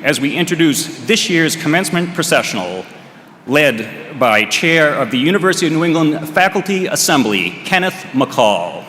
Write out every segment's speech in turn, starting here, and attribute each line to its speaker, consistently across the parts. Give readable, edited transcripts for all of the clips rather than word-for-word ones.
Speaker 1: as we introduce this year's commencement processional, led by Chair of the University of New England Faculty Assembly, Kenneth McCall.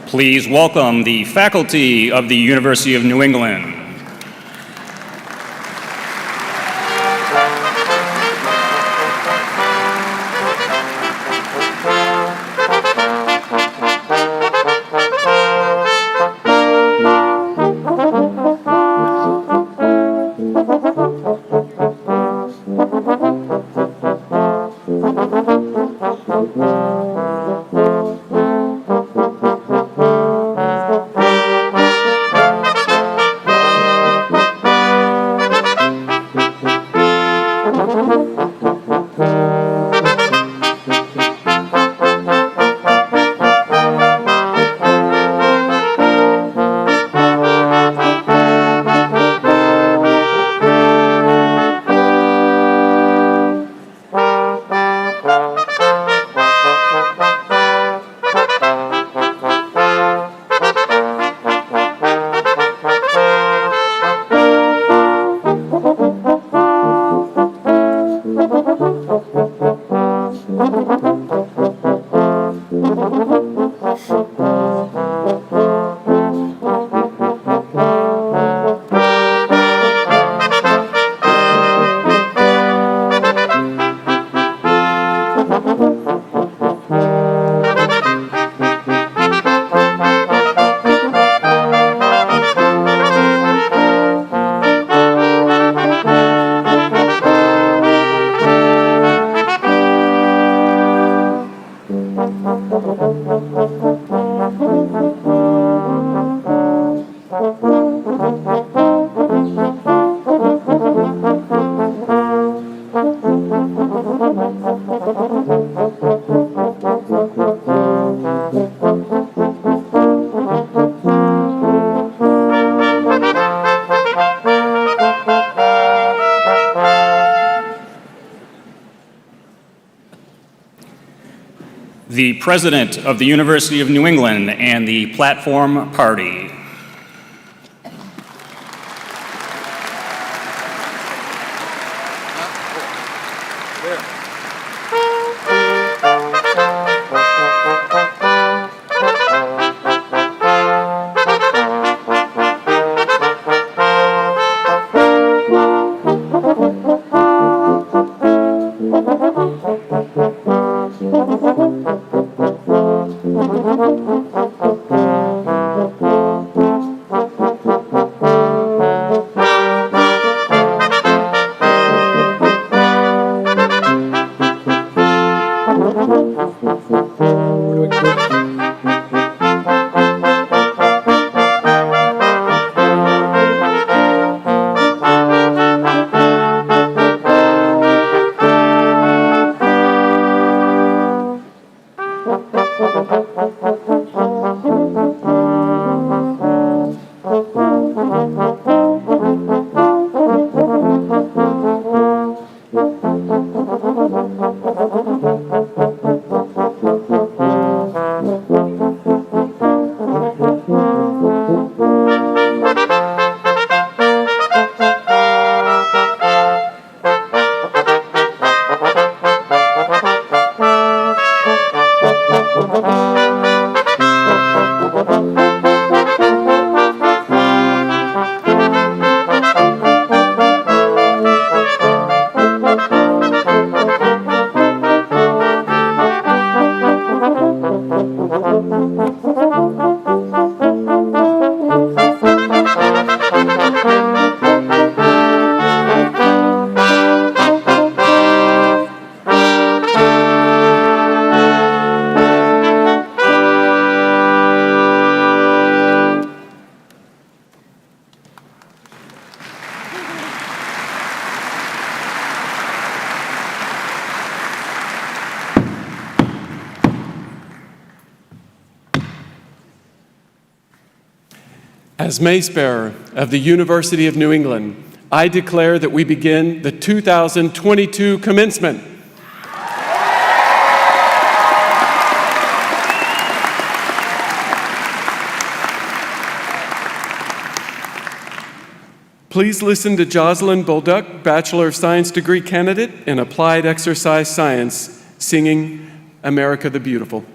Speaker 1: Please welcome the faculty of the University of New England. The President of the University of New England and the Platform Party.
Speaker 2: As Mace Bearer of the University of New England, I declare that we begin the 2022 Commencement. Please listen to Jocelyn Bolduc, Bachelor of Science degree candidate in Applied Exercise Science, singing America the Beautiful.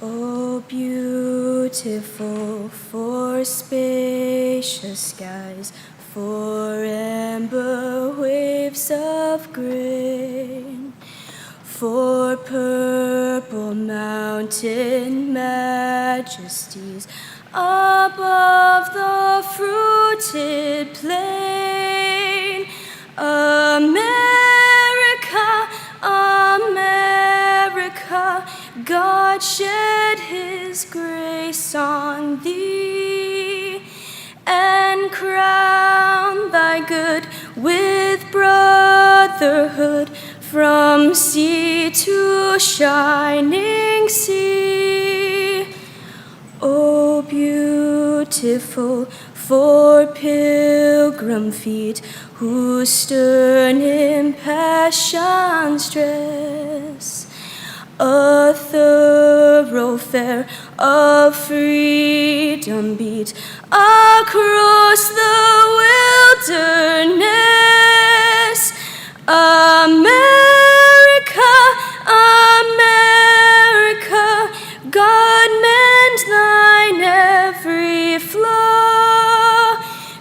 Speaker 3: Oh, beautiful for spacious skies, for amber waves of grain, for purple mountain majesties above the fruited plain. America, America, God shed his grace on thee, and crown thy good with brotherhood from sea to shining sea. Oh, beautiful for pilgrim feet whose stern impassioned stress a thoroughfare of freedom beat across the wilderness. America, America, God mend thine every flaw,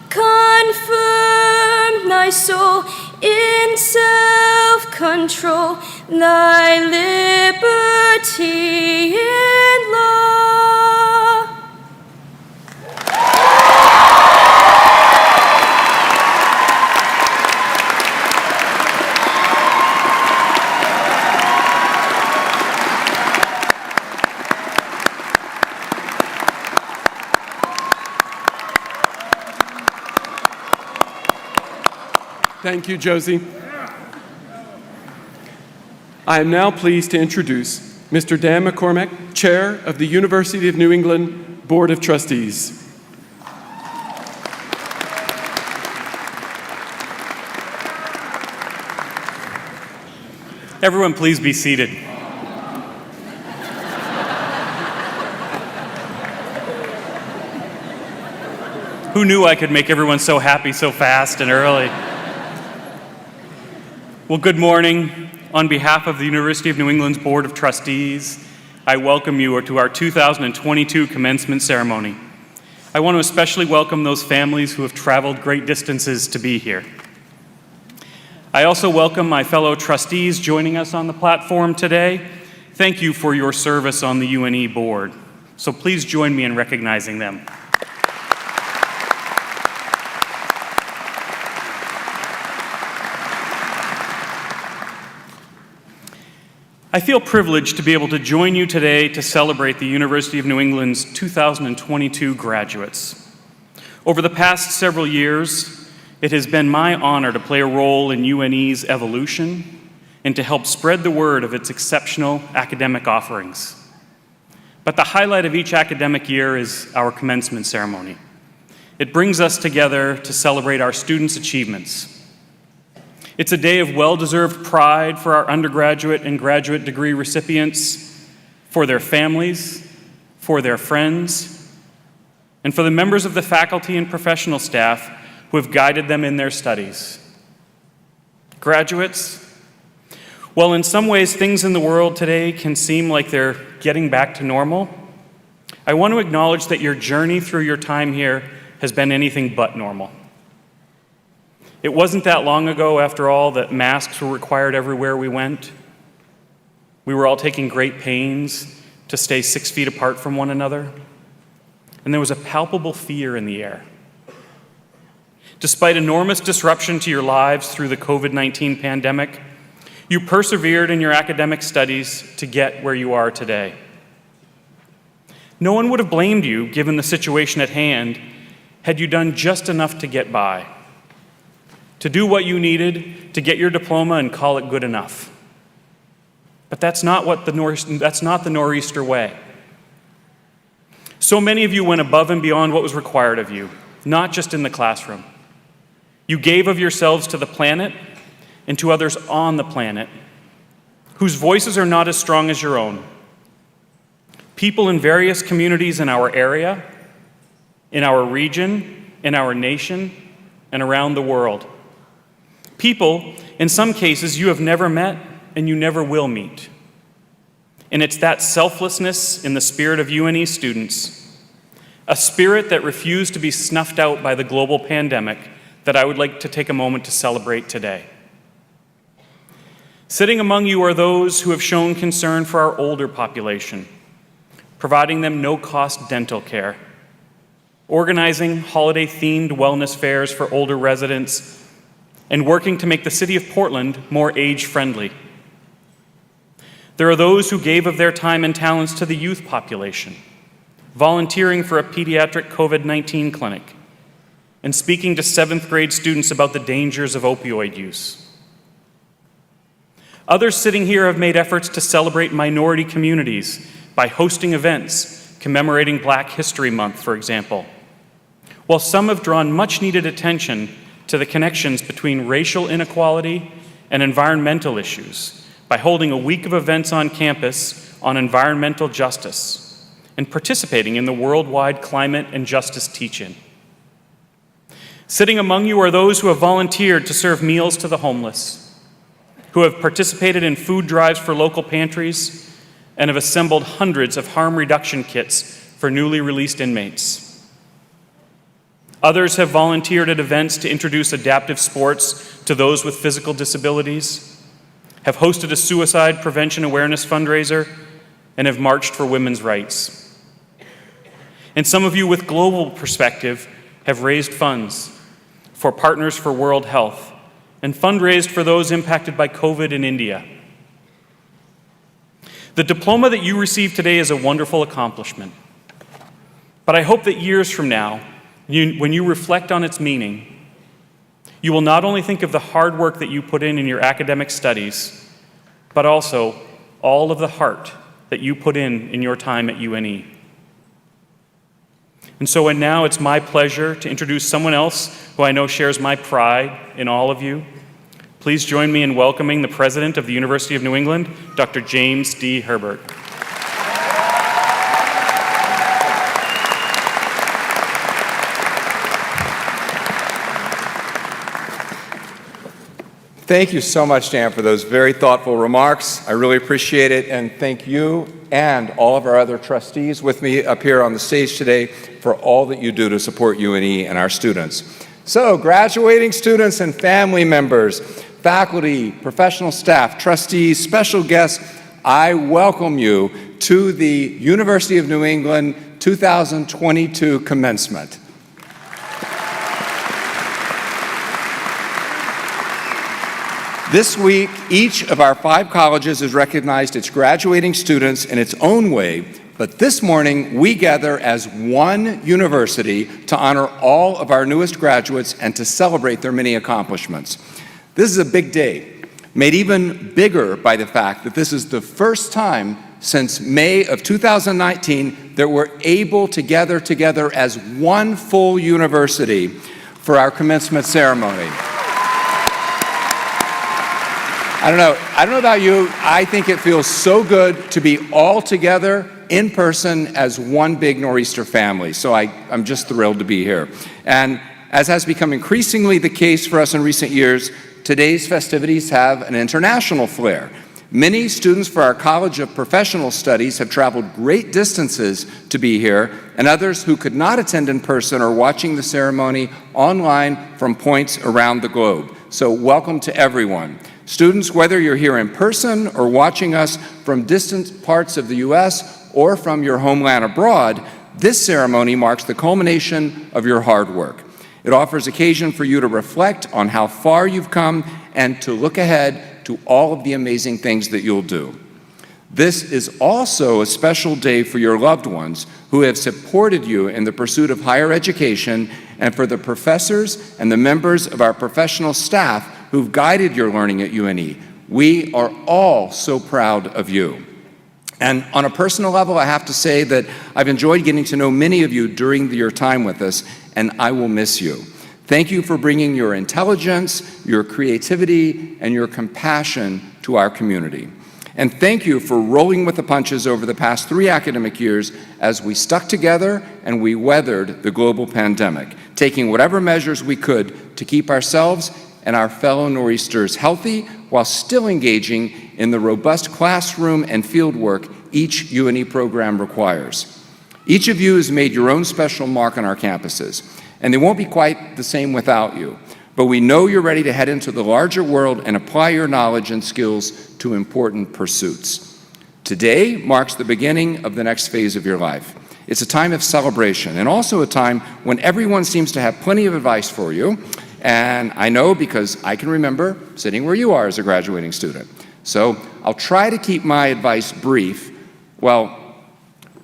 Speaker 3: confirm thy soul in self-control, thy liberty in law.
Speaker 2: Thank you, Josie. I am now pleased to introduce Mr. Dan McCormack, Chair of the University of New England Board of Trustees.
Speaker 1: Everyone, please be seated. Who knew I could make everyone so happy so fast and early? Well, good morning. On behalf of the University of New England's Board of Trustees, I welcome you to our 2022 commencement ceremony. I want to especially welcome those families who have traveled great distances to be here. I also welcome my fellow trustees joining us on the platform today. Thank you for your service on the UNE board. So please join me in recognizing them. I feel privileged to be able to join you today to celebrate the University of New England's 2022 graduates. Over the past several years, it has been my honor to play a role in UNE's evolution and to help spread the word of its exceptional academic offerings. But the highlight of each academic year is our commencement ceremony. It brings us together to celebrate our students' achievements. It's a day of well-deserved pride for our undergraduate and graduate degree recipients, for their families, for their friends, and for the members of the faculty and professional staff who have guided them in their studies. Graduates, while in some ways things in the world today can seem like they're getting back to normal, I want to acknowledge that your journey through your time here has been anything but normal. It wasn't that long ago, after all, that masks were required everywhere we went. We were all taking great pains to stay 6 feet apart from one another. And there was a palpable fear in the air. Despite enormous disruption to your lives through the COVID-19 pandemic, you persevered in your academic studies to get where you are today. No one would have blamed you, given the situation at hand, had you done just enough to get by, to do what you needed to get your diploma and call it good enough. But that's not the Nor'easter way. So many of you went above and beyond what was required of you, not just in the classroom. You gave of yourselves to the planet and to others on the planet, whose voices are not as strong as your own. People in various communities in our area, in our region, in our nation, and around the world. People, in some cases, you have never met and you never will meet. And it's that selflessness in the spirit of UNE students, a spirit that refused to be snuffed out by the global pandemic, that I would like to take a moment to celebrate today. Sitting among you are those who have shown concern for our older population, providing them no-cost dental care, organizing holiday-themed wellness fairs for older residents, and working to make the city of Portland more age-friendly. There are those who gave of their time and talents to the youth population, volunteering for a pediatric COVID-19 clinic, and speaking to 7th grade students about the dangers of opioid use. Others sitting here have made efforts to celebrate minority communities by hosting events commemorating Black History Month, for example, while some have drawn much-needed attention to the connections between racial inequality and environmental issues by holding a week of events on campus on environmental justice and participating in the worldwide climate and justice teach-in. Sitting among you are those who have volunteered to serve meals to the homeless, who have participated in food drives for local pantries, and have assembled hundreds of harm reduction kits for newly released inmates. Others have volunteered at events to introduce adaptive sports to those with physical disabilities, have hosted a suicide prevention awareness fundraiser, and have marched for women's rights. And some of you with global perspective have raised funds for Partners for World Health and fundraised for those impacted by COVID in India. The diploma that you receive today is a wonderful accomplishment, but I hope that years from now, when you reflect on its meaning, you will not only think of the hard work that you put in your academic studies, but also all of the heart that you put in your time at UNE. And now it's my pleasure to introduce someone else who I know shares my pride in all of you. Please join me in welcoming the President of the University of New England, Dr. James D. Herbert.
Speaker 4: Thank you so much, Dan, for those very thoughtful remarks. I really appreciate it, and thank you and all of our other trustees with me up here on the stage today for all that you do to support UNE and our students. So, graduating students and family members, faculty, professional staff, trustees, special guests, I welcome you to the University of New England 2022 Commencement. This week, each of our 5 colleges has recognized its graduating students in its own way, but this morning we gather as one university to honor all of our newest graduates and to celebrate their many accomplishments. This is a big day, made even bigger by the fact that this is the first time since May of 2019 that we're able to gather together as one full university for our commencement ceremony. I don't know about you, I think it feels so good to be all together in person as one big Nor'easter family, so I'm just thrilled to be here. And as has become increasingly the case for us in recent years, today's festivities have an international flair. Many students for our College of Professional Studies have traveled great distances to be here, and others who could not attend in person are watching the ceremony online from points around the globe. So welcome to everyone. Students, whether you're here in person or watching us from distant parts of the U.S. or from your homeland abroad, this ceremony marks the culmination of your hard work. It offers occasion for you to reflect on how far you've come and to look ahead to all of the amazing things that you'll do. This is also a special day for your loved ones who have supported you in the pursuit of higher education, and for the professors and the members of our professional staff who've guided your learning at UNE. We are all so proud of you. And on a personal level, I have to say that I've enjoyed getting to know many of you during your time with us, and I will miss you. Thank you for bringing your intelligence, your creativity, and your compassion to our community. And thank you for rolling with the punches over the past 3 academic years as we stuck together and we weathered the global pandemic, taking whatever measures we could to keep ourselves and our fellow Nor'easters healthy while still engaging in the robust classroom and field work each UNE program requires. Each of you has made your own special mark on our campuses, and they won't be quite the same without you. But we know you're ready to head into the larger world and apply your knowledge and skills to important pursuits. Today marks the beginning of the next phase of your life. It's a time of celebration and also a time when everyone seems to have plenty of advice for you. And I know because I can remember sitting where you are as a graduating student. So I'll try to keep my advice brief, well,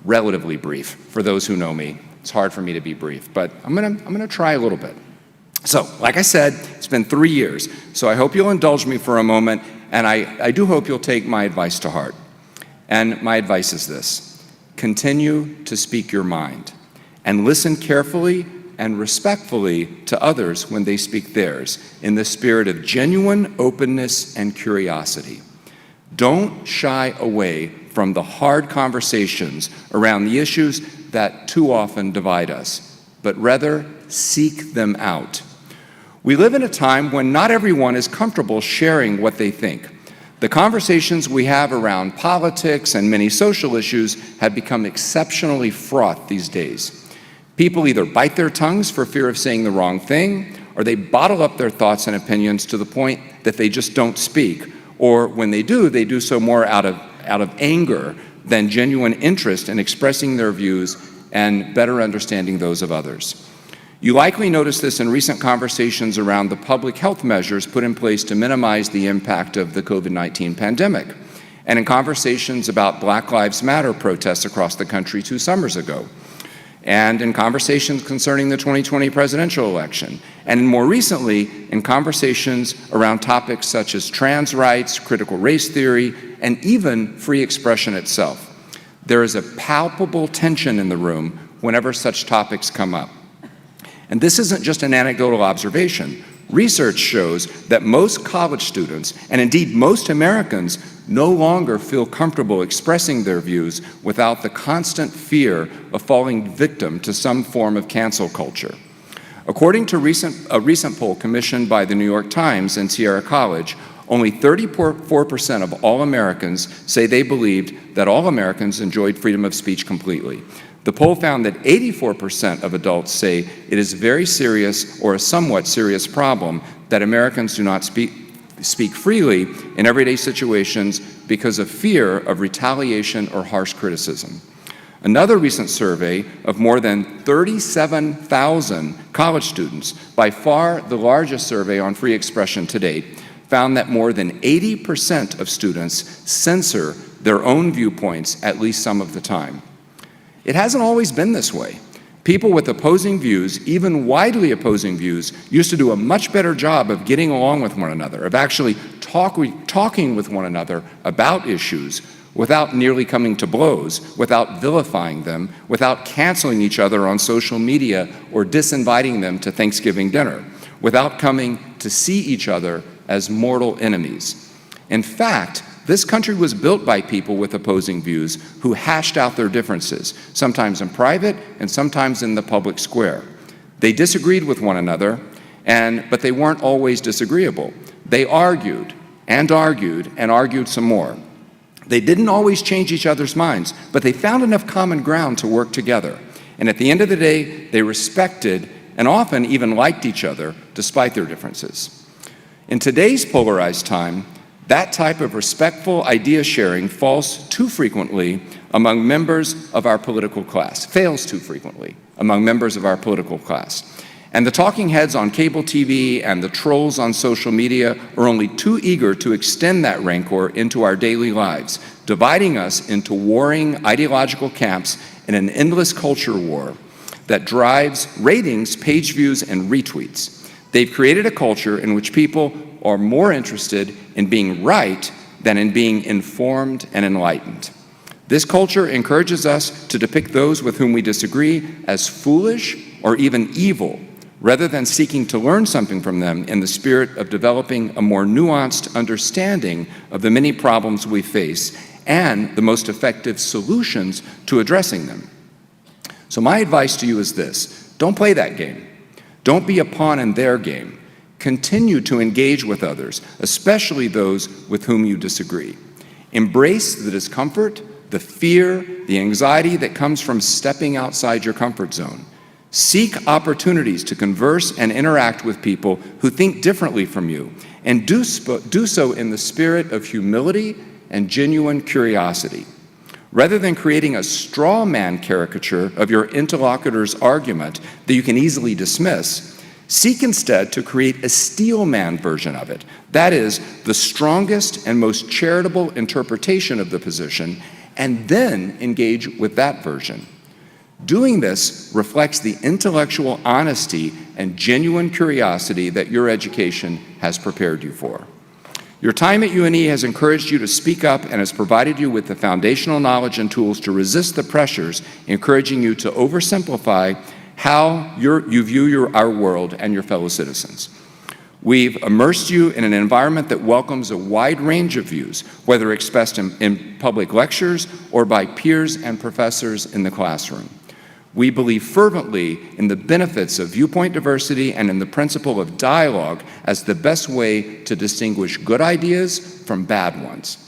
Speaker 4: relatively brief for those who know me. It's hard for me to be brief, but I'm gonna try a little bit. So, like I said, it's been 3 years, so I hope you'll indulge me for a moment, and I do hope you'll take my advice to heart. And my advice is this: continue to speak your mind, and listen carefully and respectfully to others when they speak theirs, in the spirit of genuine openness and curiosity. Don't shy away from the hard conversations around the issues that too often divide us, but rather seek them out. We live in a time when not everyone is comfortable sharing what they think. The conversations we have around politics and many social issues have become exceptionally fraught these days. People either bite their tongues for fear of saying the wrong thing, or they bottle up their thoughts and opinions to the point that they just don't speak, or when they do so more out of anger than genuine interest in expressing their views and better understanding those of others. You likely noticed this in recent conversations around the public health measures put in place to minimize the impact of the COVID-19 pandemic, and in conversations about Black Lives Matter protests across the country 2 summers ago, and in conversations concerning the 2020 presidential election, and more recently in conversations around topics such as trans rights, critical race theory, and even free expression itself. There is a palpable tension in the room whenever such topics come up. And this isn't just an anecdotal observation. Research shows that most college students, and indeed most Americans, no longer feel comfortable expressing their views without the constant fear of falling victim to some form of cancel culture. According to a recent poll commissioned by the New York Times and Sierra College, only 34% of all Americans say they believed that all Americans enjoyed freedom of speech completely. The poll found that 84% of adults say it is very serious or a somewhat serious problem that Americans do not speak freely in everyday situations because of fear of retaliation or harsh criticism. Another recent survey of more than 37,000 college students, by far the largest survey on free expression to date, found that more than 80% of students censor their own viewpoints at least some of the time. It hasn't always been this way. People with opposing views, even widely opposing views, used to do a much better job of getting along with one another, of actually talking with one another about issues without nearly coming to blows, without vilifying them, without canceling each other on social media or disinviting them to Thanksgiving dinner, without coming to see each other as mortal enemies. In fact, this country was built by people with opposing views who hashed out their differences, sometimes in private and sometimes in the public square. They disagreed with one another, but they weren't always disagreeable. They argued and argued and argued some more. They didn't always change each other's minds, but they found enough common ground to work together. And at the end of the day, they respected and often even liked each other despite their differences. In today's polarized time, that type of respectful idea sharing falls too frequently among members of our political class, fails too frequently among members of our political class. And the talking heads on cable TV and the trolls on social media are only too eager to extend that rancor into our daily lives, dividing us into warring ideological camps in an endless culture war that drives ratings, page views, and retweets. They've created a culture in which people are more interested in being right than in being informed and enlightened. This culture encourages us to depict those with whom we disagree as foolish or even evil, rather than seeking to learn something from them in the spirit of developing a more nuanced understanding of the many problems we face and the most effective solutions to addressing them. So my advice to you is this: don't play that game. Don't be a pawn in their game. Continue to engage with others, especially those with whom you disagree. Embrace the discomfort, the fear, the anxiety that comes from stepping outside your comfort zone. Seek opportunities to converse and interact with people who think differently from you, and do so in the spirit of humility and genuine curiosity. Rather than creating a straw man caricature of your interlocutor's argument that you can easily dismiss, seek instead to create a steel man version of it. That is, the strongest and most charitable interpretation of the position, and then engage with that version. Doing this reflects the intellectual honesty and genuine curiosity that your education has prepared you for. Your time at UNE has encouraged you to speak up and has provided you with the foundational knowledge and tools to resist the pressures encouraging you to oversimplify how you view our world and your fellow citizens. We've immersed you in an environment that welcomes a wide range of views, whether expressed in public lectures or by peers and professors in the classroom. We believe fervently in the benefits of viewpoint diversity and in the principle of dialogue as the best way to distinguish good ideas from bad ones.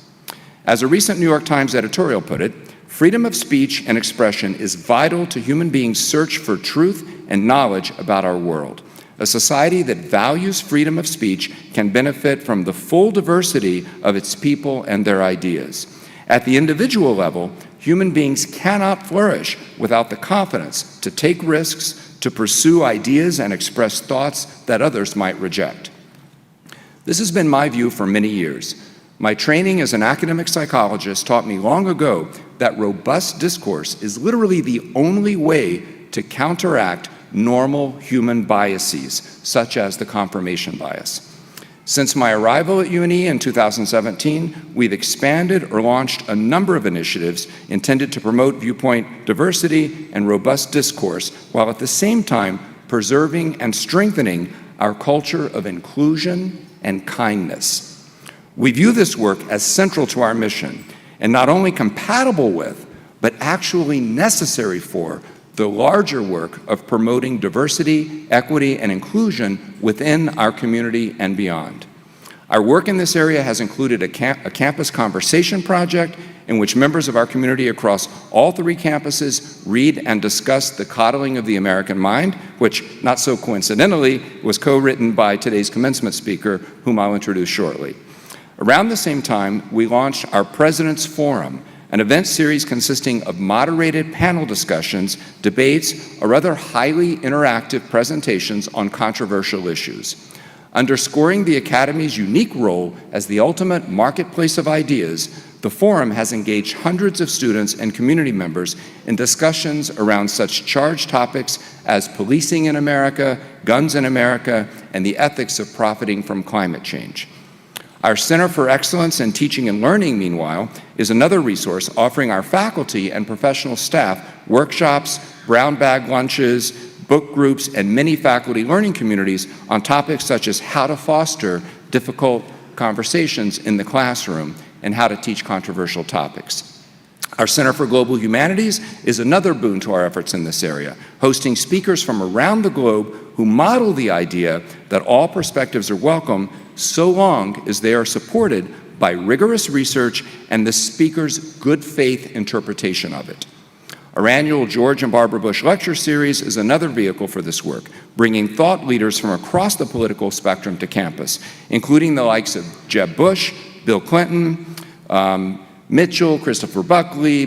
Speaker 4: As a recent New York Times editorial put it, freedom of speech and expression is vital to human beings' search for truth and knowledge about our world. A society that values freedom of speech can benefit from the full diversity of its people and their ideas. At the individual level, human beings cannot flourish without the confidence to take risks, to pursue ideas and express thoughts that others might reject. This has been my view for many years. My training as an academic psychologist taught me long ago that robust discourse is literally the only way to counteract normal human biases, such as the confirmation bias. Since my arrival at UNE in 2017, we've expanded or launched a number of initiatives intended to promote viewpoint diversity and robust discourse, while at the same time preserving and strengthening our culture of inclusion and kindness. We view this work as central to our mission, and not only compatible with, but actually necessary for, the larger work of promoting diversity, equity, and inclusion within our community and beyond. Our work in this area has included a campus conversation project in which members of our community across all 3 campuses read and discuss The Coddling of the American Mind, which, not so coincidentally, was co-written by today's commencement speaker, whom I'll introduce shortly. Around the same time, we launched our President's Forum, an event series consisting of moderated panel discussions, debates, or other highly interactive presentations on controversial issues. Underscoring the Academy's unique role as the ultimate marketplace of ideas, the Forum has engaged hundreds of students and community members in discussions around such charged topics as policing in America, guns in America, and the ethics of profiting from climate change. Our Center for Excellence in Teaching and Learning, meanwhile, is another resource offering our faculty and professional staff workshops, brown bag lunches, book groups, and many faculty learning communities on topics such as how to foster difficult conversations in the classroom and how to teach controversial topics. Our Center for Global Humanities is another boon to our efforts in this area, hosting speakers from around the globe who model the idea that all perspectives are welcome so long as they are supported by rigorous research and the speaker's good faith interpretation of it. Our annual George and Barbara Bush Lecture Series is another vehicle for this work, bringing thought leaders from across the political spectrum to campus, including the likes of Jeb Bush, Bill Clinton, Mitchell, Christopher Buckley,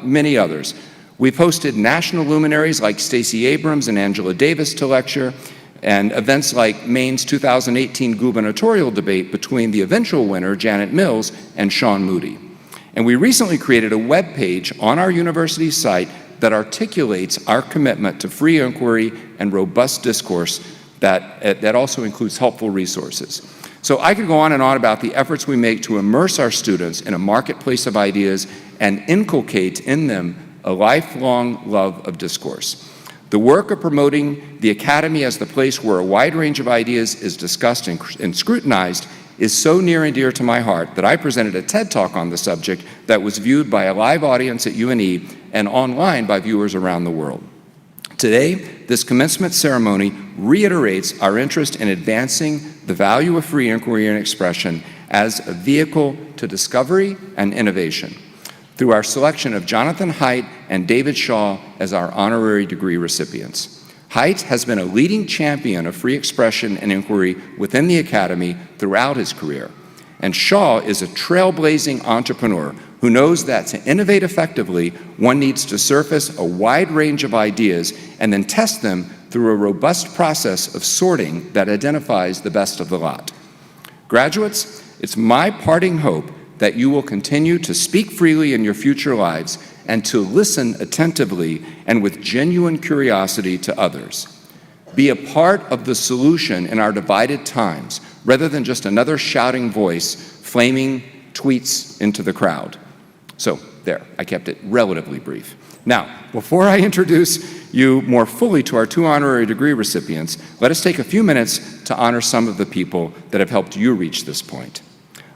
Speaker 4: many others. We've hosted national luminaries like Stacey Abrams and Angela Davis to lecture, and events like Maine's 2018 gubernatorial debate between the eventual winner, Janet Mills, and Sean Moody. And we recently created a web page on our university site that articulates our commitment to free inquiry and robust discourse that also includes helpful resources. So I could go on and on about the efforts we make to immerse our students in a marketplace of ideas and inculcate in them a lifelong love of discourse. The work of promoting the Academy as the place where a wide range of ideas is discussed and scrutinized is so near and dear to my heart that I presented a TED Talk on the subject that was viewed by a live audience at UNE and online by viewers around the world. Today, this commencement ceremony reiterates our interest in advancing the value of free inquiry and expression as a vehicle to discovery and innovation through our selection of Jonathan Haidt and David Shaw as our honorary degree recipients. Haidt has been a leading champion of free expression and inquiry within the Academy throughout his career, and Shaw is a trailblazing entrepreneur who knows that to innovate effectively, one needs to surface a wide range of ideas and then test them through a robust process of sorting that identifies the best of the lot. Graduates, it's my parting hope that you will continue to speak freely in your future lives and to listen attentively and with genuine curiosity to others. Be a part of the solution in our divided times, rather than just another shouting voice flaming tweets into the crowd. So there, I kept it relatively brief. Now, before I introduce you more fully to our two honorary degree recipients, let us take a few minutes to honor some of the people that have helped you reach this point.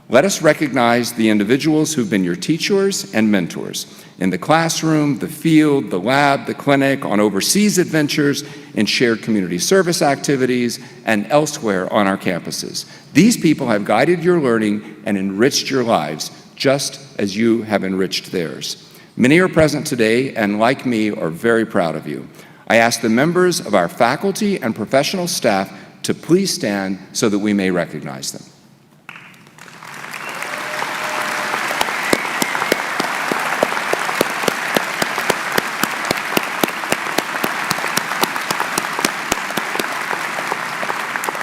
Speaker 4: Let us recognize the individuals who've been your teachers and mentors in the classroom, the field, the lab, the clinic, on overseas adventures, in shared community service activities, and elsewhere on our campuses. These people have guided your learning and enriched your lives, just as you have enriched theirs. Many are present today and, like me, are very proud of you. I ask the members of our faculty and professional staff to please stand so that we may recognize them.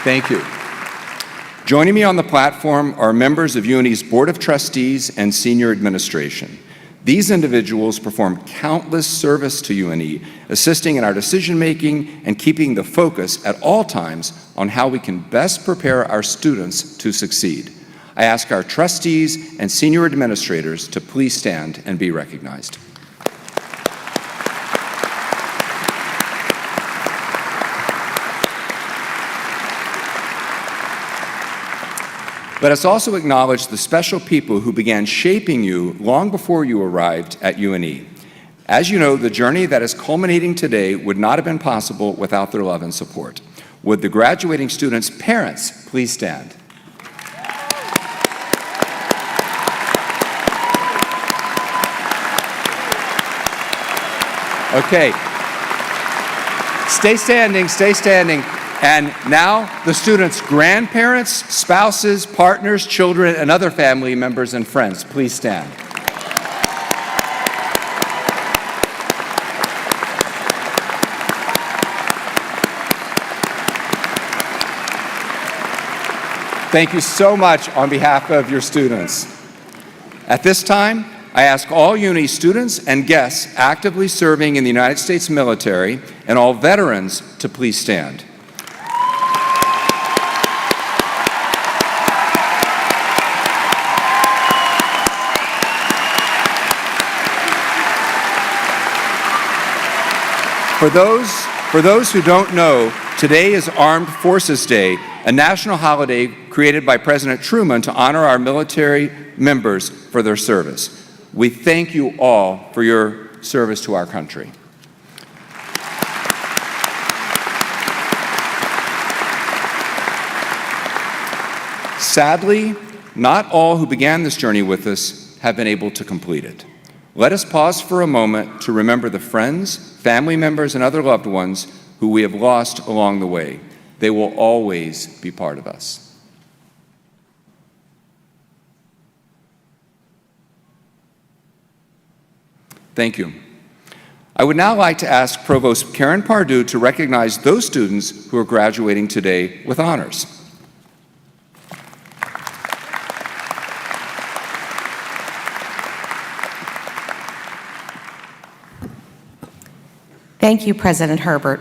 Speaker 4: Thank you. Joining me on the platform are members of UNE's Board of Trustees and Senior Administration. These individuals perform countless service to UNE, assisting in our decision-making and keeping the focus at all times on how we can best prepare our students to succeed. I ask our trustees and senior administrators to please stand and be recognized. Let us also acknowledge the special people who began shaping you long before you arrived at UNE. As you know, the journey that is culminating today would not have been possible without their love and support. Would the graduating students' parents please stand? Okay. Stay standing, stay standing. And now the students' grandparents, spouses, partners, children, and other family members and friends, please stand. Thank you so much on behalf of your students. At this time, I ask all UNE students and guests actively serving in the United States military and all veterans to please stand. For those who don't know, today is Armed Forces Day, a national holiday created by President Truman to honor our military members for their service. We thank you all for your service to our country. Sadly, not all who began this journey with us have been able to complete it. Let us pause for a moment to remember the friends, family members, and other loved ones who we have lost along the way. They will always be part of us. Thank you. I would now like to ask Provost Karen Pardue to recognize those students who are graduating today with honors.
Speaker 5: Thank you, President Herbert.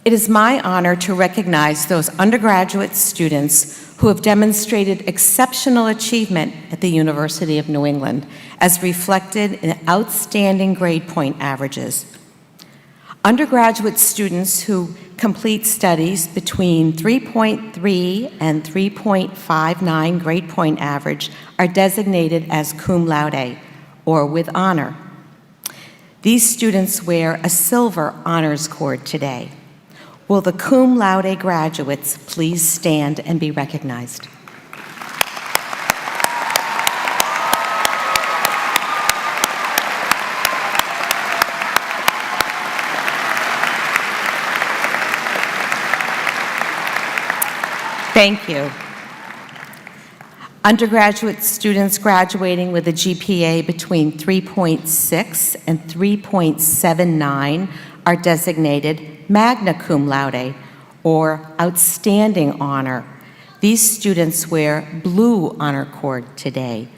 Speaker 5: It is my honor to recognize those undergraduate students who have demonstrated exceptional achievement at the University of New England, as reflected in outstanding grade point averages. Undergraduate students who complete studies between 3.3 and 3.59 grade point average are designated as cum laude, or with honor. These students wear a silver honors cord today. Will the cum laude graduates please stand and be recognized? Thank you. Undergraduate students graduating with a GPA between 3.6 and 3.79 are designated magna cum laude, or outstanding honor. These students wear blue honor cord today.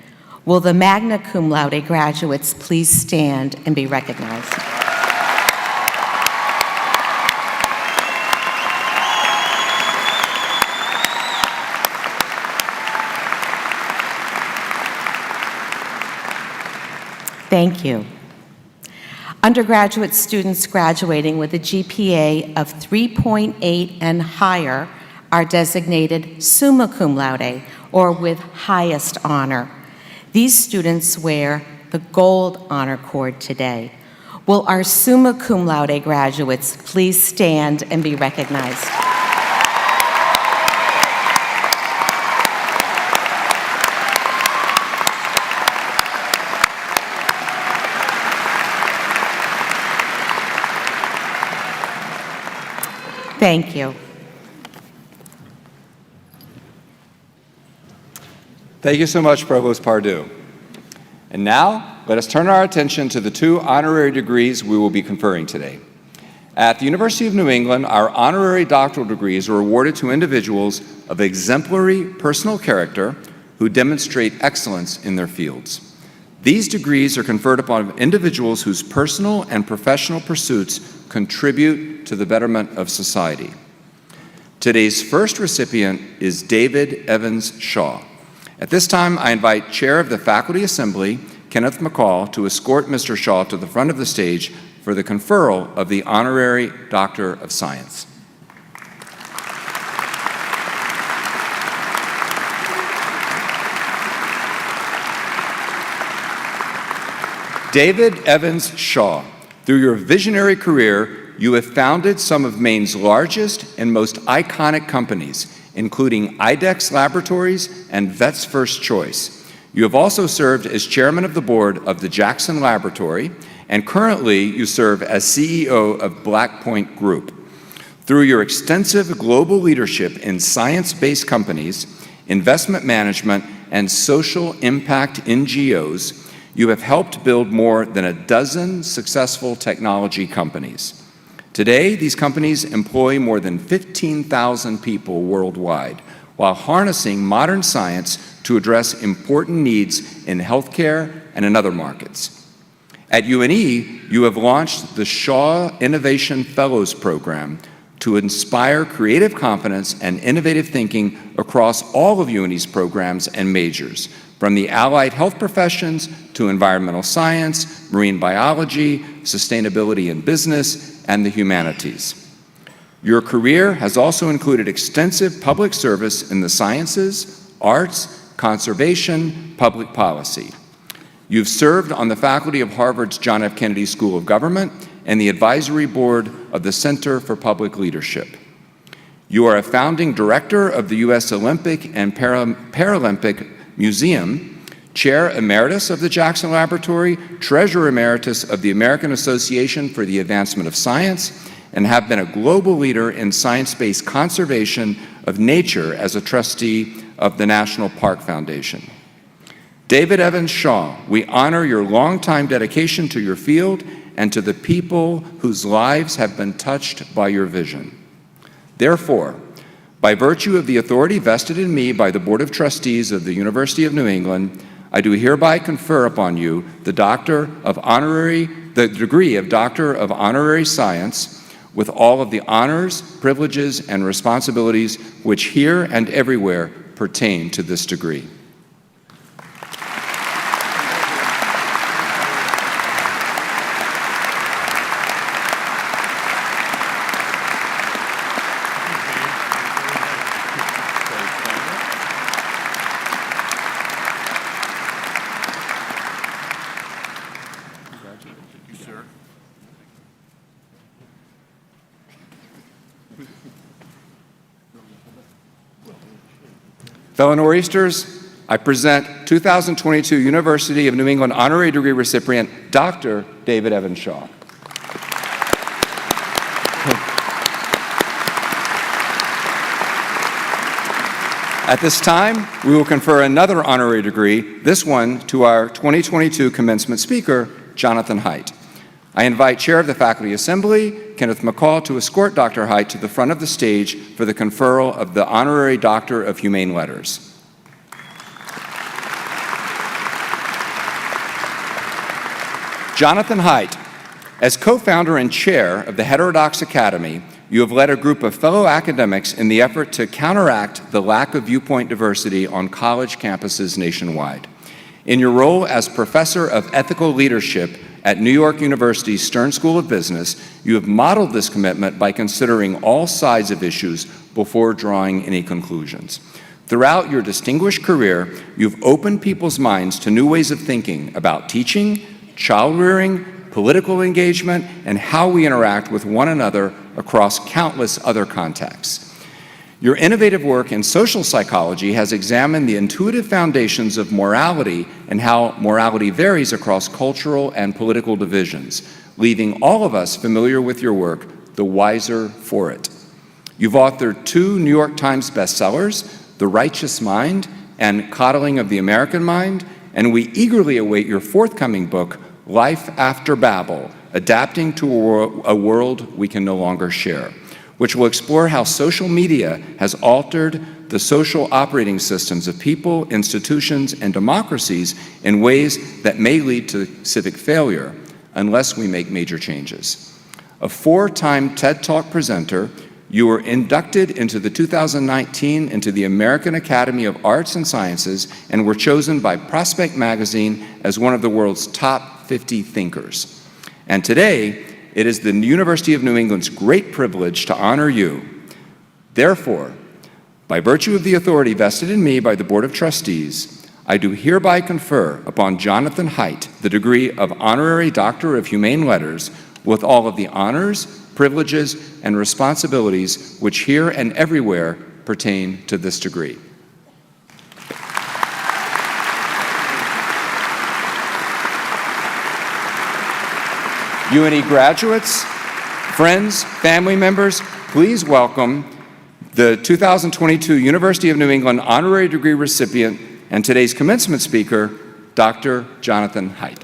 Speaker 5: Will the magna cum laude graduates please stand and be recognized? Thank you. Undergraduate students graduating with a GPA of 3.8 and higher are designated summa cum laude, or with highest honor. These students wear the gold honor cord today. Will our summa cum laude graduates please stand and be recognized? Thank you.
Speaker 4: Thank you so much, Provost Pardue. And now, let us turn our attention to the 2 honorary degrees we will be conferring today. At the University of New England, our honorary doctoral degrees are awarded to individuals of exemplary personal character who demonstrate excellence in their fields. These degrees are conferred upon individuals whose personal and professional pursuits contribute to the betterment of society. Today's first recipient is David Evans Shaw. At this time, I invite Chair of the Faculty Assembly, Kenneth McCall, to escort Mr. Shaw to the front of the stage for the conferral of the Honorary Doctor of Science. David Evans Shaw, through your visionary career, you have founded some of Maine's largest and most iconic companies, including IDEX Laboratories and Vets First Choice. You have also served as chairman of the board of the Jackson Laboratory, and currently you serve as CEO of Black Point Group. Through your extensive global leadership in science-based companies, investment management, and social impact NGOs, you have helped build more than a dozen successful technology companies. Today, these companies employ more than 15,000 people worldwide, while harnessing modern science to address important needs in healthcare and in other markets. At UNE, you have launched the Shaw Innovation Fellows Program to inspire creative confidence and innovative thinking across all of UNE's programs and majors, from the allied health professions to environmental science, marine biology, sustainability and business, and the humanities. Your career has also included extensive public service in the sciences, arts, conservation, public policy. You've served on the faculty of Harvard's John F. Kennedy School of Government and the advisory board of the Center for Public Leadership. You are a founding director of the U.S. Olympic and Paralympic Museum, Chair Emeritus of the Jackson Laboratory, Treasurer Emeritus of the American Association for the Advancement of Science, and have been a global leader in science-based conservation of nature as a trustee of the National Park Foundation. David Evans Shaw, we honor your longtime dedication to your field and to the people whose lives have been touched by your vision. Therefore, by virtue of the authority vested in me by the Board of Trustees of the University of New England, I do hereby confer upon you the degree of Doctor of Honorary Science with all of the honors, privileges, and responsibilities which here and everywhere pertain to this degree. Fellow Nor'easters, I present 2022 University of New England honorary degree recipient, Dr. David Evans Shaw. At this time, we will confer another honorary degree, this one to our 2022 commencement speaker, Jonathan Haidt. I invite Chair of the Faculty Assembly, Kenneth McCall, to escort Dr. Haidt to the front of the stage for the conferral of the Honorary Doctor of Humane Letters. Jonathan Haidt, as co-founder and chair of the Heterodox Academy, you have led a group of fellow academics in the effort to counteract the lack of viewpoint diversity on college campuses nationwide. In your role as Professor of Ethical Leadership at New York University's Stern School of Business, you have modeled this commitment by considering all sides of issues before drawing any conclusions. Throughout your distinguished career, you've opened people's minds to new ways of thinking about teaching, child rearing, political engagement, and how we interact with one another across countless other contexts. Your innovative work in social psychology has examined the intuitive foundations of morality and how morality varies across cultural and political divisions, leaving all of us familiar with your work the wiser for it. You've authored 2 New York Times bestsellers, The Righteous Mind and Coddling of the American Mind, and we eagerly await your forthcoming book, Life After Babel, Adapting to a World We Can No Longer Share, which will explore how social media has altered the social operating systems of people, institutions, and democracies in ways that may lead to civic failure unless we make major changes. A 4-time TED Talk presenter, you were inducted into the 2019 into the American Academy of Arts and Sciences and were chosen by Prospect Magazine as one of the world's top 50 thinkers. And today, it is the University of New England's great privilege to honor you. Therefore, by virtue of the authority vested in me by the Board of Trustees, I do hereby confer upon Jonathan Haidt the degree of Honorary Doctor of Humane Letters with all of the honors, privileges, and responsibilities which here and everywhere pertain to this degree. UNE graduates, friends, family members, please welcome the 2022 University of New England honorary degree recipient and today's commencement speaker, Dr. Jonathan Haidt.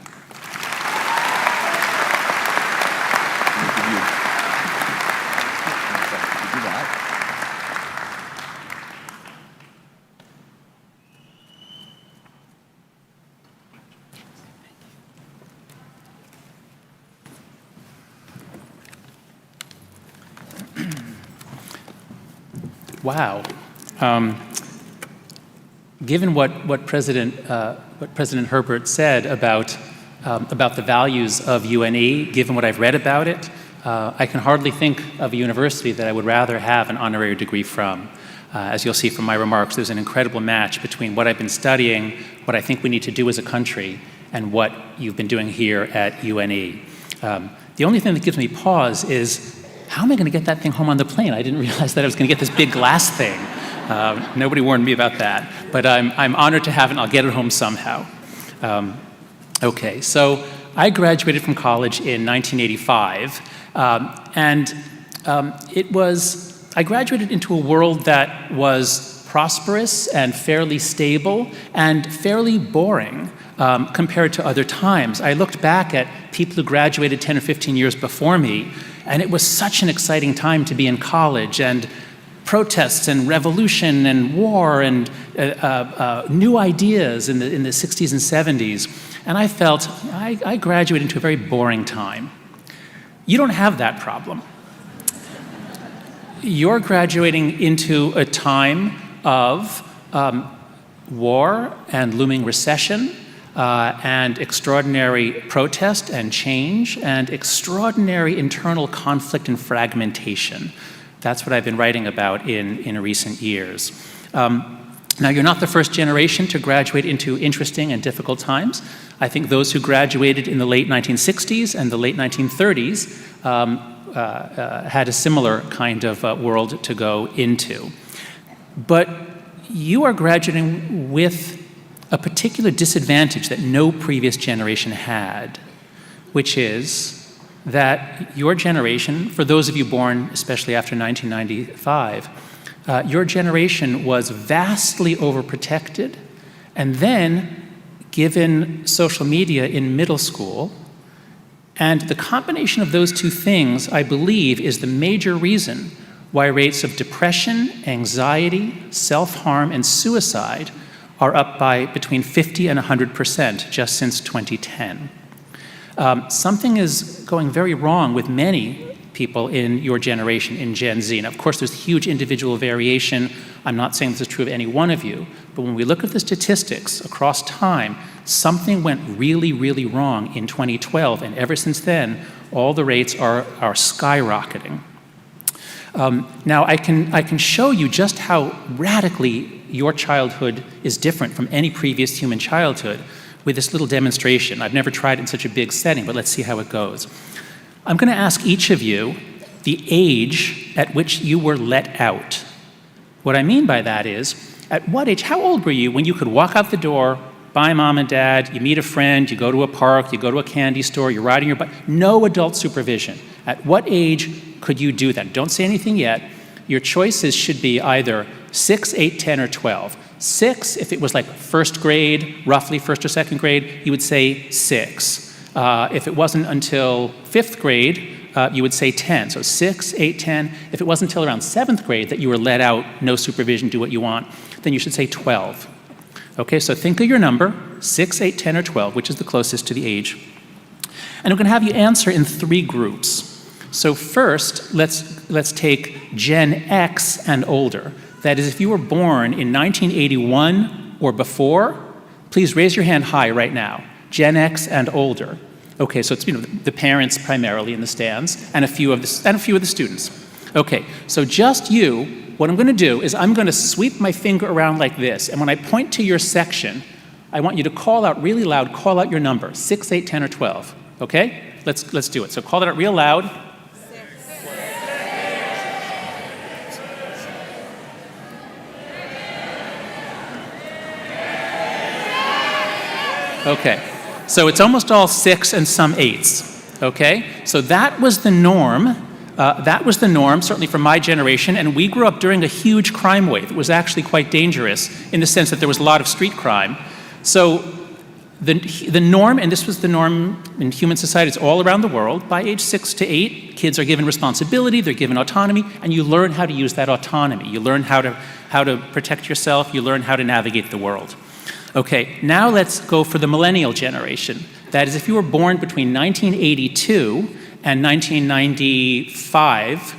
Speaker 6: Wow. Given what President Herbert said about the values of UNE, given what I've read about it, I can hardly think of a university that I would rather have an honorary degree from. As you'll see from my remarks, there's an incredible match between what I've been studying, what I think we need to do as a country, and what you've been doing here at UNE. The only thing that gives me pause is, how am I going to get that thing home on the plane? I didn't realize that I was going to get this big glass thing. Nobody warned me about that. But I'm honored to have it, and I'll get it home somehow. Okay, so I graduated from college in 1985, I graduated into a world that was prosperous and fairly stable and fairly boring compared to other times. I looked back at people who graduated 10 or 15 years before me, and it was such an exciting time to be in college, and protests and revolution and war and new ideas in the 60s and 70s. And I felt I graduated into a very boring time. You don't have that problem. You're graduating into a time of war and looming recession, and extraordinary protest and change, and extraordinary internal conflict and fragmentation. That's what I've been writing about in recent years. Now, you're not the first generation to graduate into interesting and difficult times. I think those who graduated in the late 1960s and the late 1930s had a similar kind of world to go into. But you are graduating with a particular disadvantage that no previous generation had, which is that your generation, for those of you born especially after 1995, your generation was vastly overprotected, and then given social media in middle school. And the combination of those two things, I believe, is the major reason why rates of depression, anxiety, self-harm, and suicide are up by between 50 and 100% just since 2010. Something is going very wrong with many people in your generation, in Gen Z. And of course, there's huge individual variation. I'm not saying this is true of any one of you, but when we look at the statistics across time, something went really, really wrong in 2012, and ever since then, all the rates are skyrocketing. Now, I can show you just how radically your childhood is different from any previous human childhood with this little demonstration. I've never tried it in such a big setting, but let's see how it goes. I'm going to ask each of you the age at which you were let out. What I mean by that is, at what age, how old were you when you could walk out the door, bye mom and dad, you meet a friend, you go to a park, you go to a candy store, you're riding your bike, no adult supervision. At what age could you do that? Don't say anything yet. Your choices should be either 6, 8, 10, or 12. 6, if it was like first grade, roughly first or second grade, you would say 6. If it wasn't until 5th grade, you would say 10. So 6, 8, 10. If it wasn't until around 7th grade that you were let out, no supervision, do what you want, then you should say 12. Okay, so think of your number, 6, 8, 10, or 12, which is the closest to the age. And I'm going to have you answer in 3 groups. So first, let's take Gen X and older. That is, if you were born in 1981 or before, please raise your hand high right now. Gen X and older. Okay, so it's the parents primarily in the stands, and a few of the students. Okay, so just you. What I'm going to do is I'm going to sweep my finger around like this, and when I point to your section, I want you to call out really loud. Call out your number: 6, 8, 10, or 12. Okay, let's do it. So call it out real loud. Okay, so it's almost all 6 and some 8s, okay? So that was the norm. Certainly for my generation, and we grew up during a huge crime wave. It was actually quite dangerous in the sense that there was a lot of street crime. So the norm, and this was the norm in human societies all around the world, by age 6 to 8, kids are given responsibility, they're given autonomy, and you learn how to use that autonomy. You learn how to protect yourself, you learn how to navigate the world. Okay, now let's go for the millennial generation. That is, if you were born between 1982 and 1995,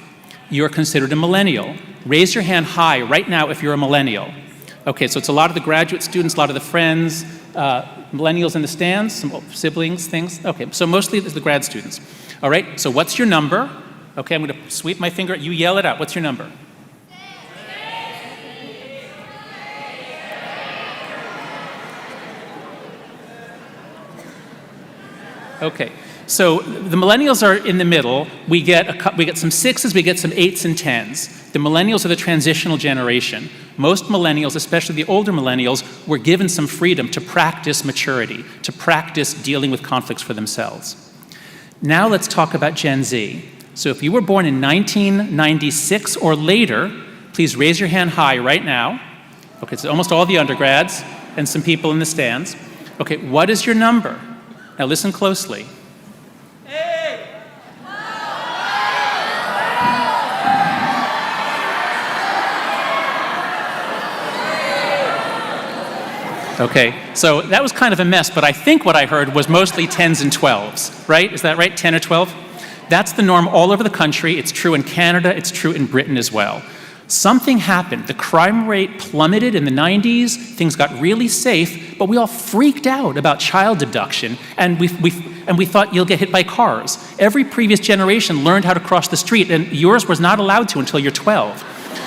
Speaker 6: you're considered a millennial. Raise your hand high right now if you're a millennial. Okay, so it's a lot of the graduate students, a lot of the friends, millennials in the stands, some siblings, things. Okay, so mostly it's the grad students. All right, so what's your number? Okay, I'm going to sweep my finger. You yell it out. What's your number? Okay, so the millennials are in the middle. We get some 6s, we get some 8s and 10s. The millennials are the transitional generation. Most millennials, especially the older millennials, were given some freedom to practice maturity, to practice dealing with conflicts for themselves. Now let's talk about Gen Z. So if you were born in 1996 or later, please raise your hand high right now. Okay, so almost all the undergrads and some people in the stands. Okay, what is your number? Now listen closely. Okay, so that was kind of a mess, but I think what I heard was mostly 10s and 12s, right? Is that right, 10 or 12? That's the norm all over the country. It's true in Canada, it's true in Britain as well. Something happened. The crime rate plummeted in the 90s, things got really safe, but we all freaked out about child abduction, and we thought you'll get hit by cars. Every previous generation learned how to cross the street, and yours was not allowed to until you're 12.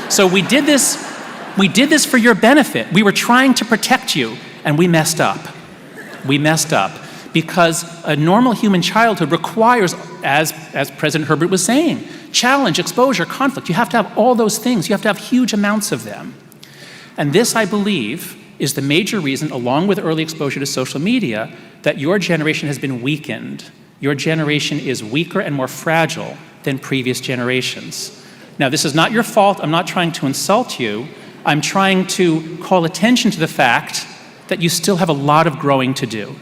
Speaker 6: So we did this for your benefit. We were trying to protect you, and we messed up. We messed up. Because a normal human childhood requires, as President Herbert was saying, challenge, exposure, conflict. You have to have all those things. You have to have huge amounts of them. And this, I believe, is the major reason, along with early exposure to social media, that your generation has been weakened. Your generation is weaker and more fragile than previous generations. Now, this is not your fault. I'm not trying to insult you. I'm trying to call attention to the fact that you still have a lot of growing to do.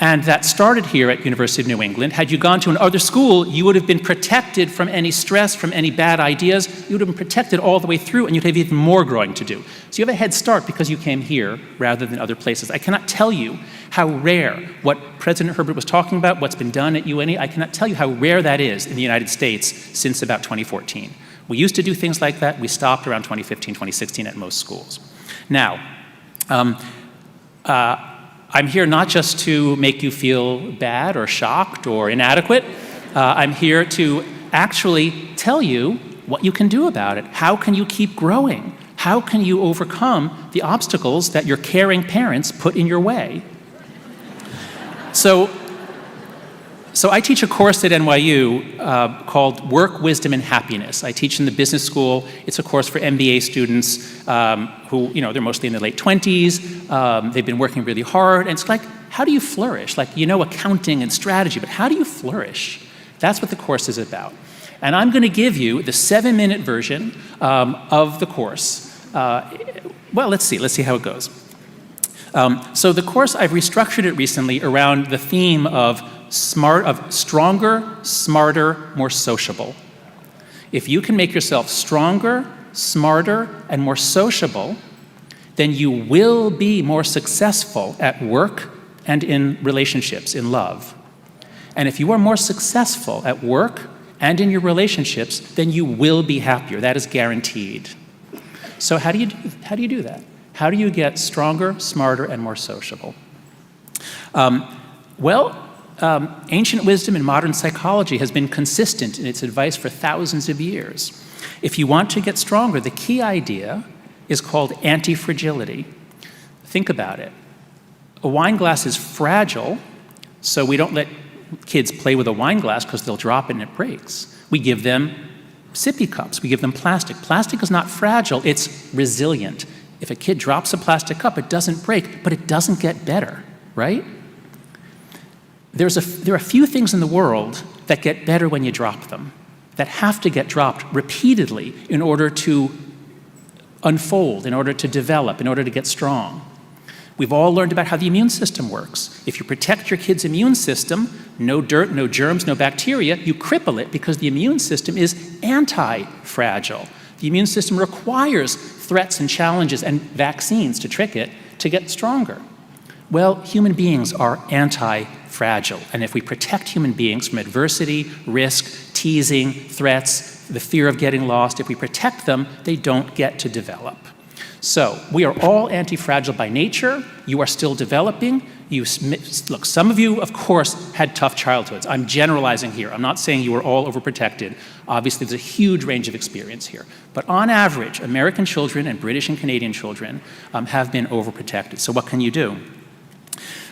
Speaker 6: And that started here at University of New England. Had you gone to another school, you would have been protected from any stress, from any bad ideas. You would have been protected all the way through, and you'd have even more growing to do. So you have a head start because you came here rather than other places. I cannot tell you how rare what President Herbert was talking about, what's been done at UNE, I cannot tell you how rare that is in the United States since about 2014. We used to do things like that. We stopped around 2015, 2016 at most schools. Now, I'm here not just to make you feel bad or shocked or inadequate. I'm here to actually tell you what you can do about it. How can you keep growing? How can you overcome the obstacles that your caring parents put in your way? So I teach a course at NYU called Work, Wisdom, and Happiness. I teach in the business school. It's a course for MBA students who, they're mostly in their late 20s. They've been working really hard. And it's like, how do you flourish? Like, accounting and strategy, but how do you flourish? That's what the course is about. And I'm going to give you the 7-minute version of the course. Well, let's see how it goes. So the course, I've restructured it recently around the theme of stronger, smarter, more sociable. If you can make yourself stronger, smarter, and more sociable, then you will be more successful at work and in relationships, in love. And if you are more successful at work and in your relationships, then you will be happier. That is guaranteed. So how do you do that? How do you get stronger, smarter, and more sociable? Ancient wisdom in modern psychology has been consistent in its advice for thousands of years. If you want to get stronger, the key idea is called anti-fragility. Think about it. A wine glass is fragile, so we don't let kids play with a wine glass because they'll drop it and it breaks. We give them sippy cups. We give them plastic. Plastic is not fragile, it's resilient. If a kid drops a plastic cup, it doesn't break, but it doesn't get better, right? There are a few things in the world that get better when you drop them, that have to get dropped repeatedly in order to unfold, in order to develop, in order to get strong. We've all learned about how the immune system works. If you protect your kid's immune system, no dirt, no germs, no bacteria, you cripple it because the immune system is anti-fragile. The immune system requires threats and challenges and vaccines to trick it to get stronger. Well, human beings are anti-fragile, and if we protect human beings from adversity, risk, teasing, threats, the fear of getting lost, if we protect them, they don't get to develop. So we are all anti-fragile by nature. You are still developing. Look, some of you, of course, had tough childhoods. I'm generalizing here. I'm not saying you were all overprotected. Obviously, there's a huge range of experience here. But on average, American children and British and Canadian children have been overprotected. So what can you do?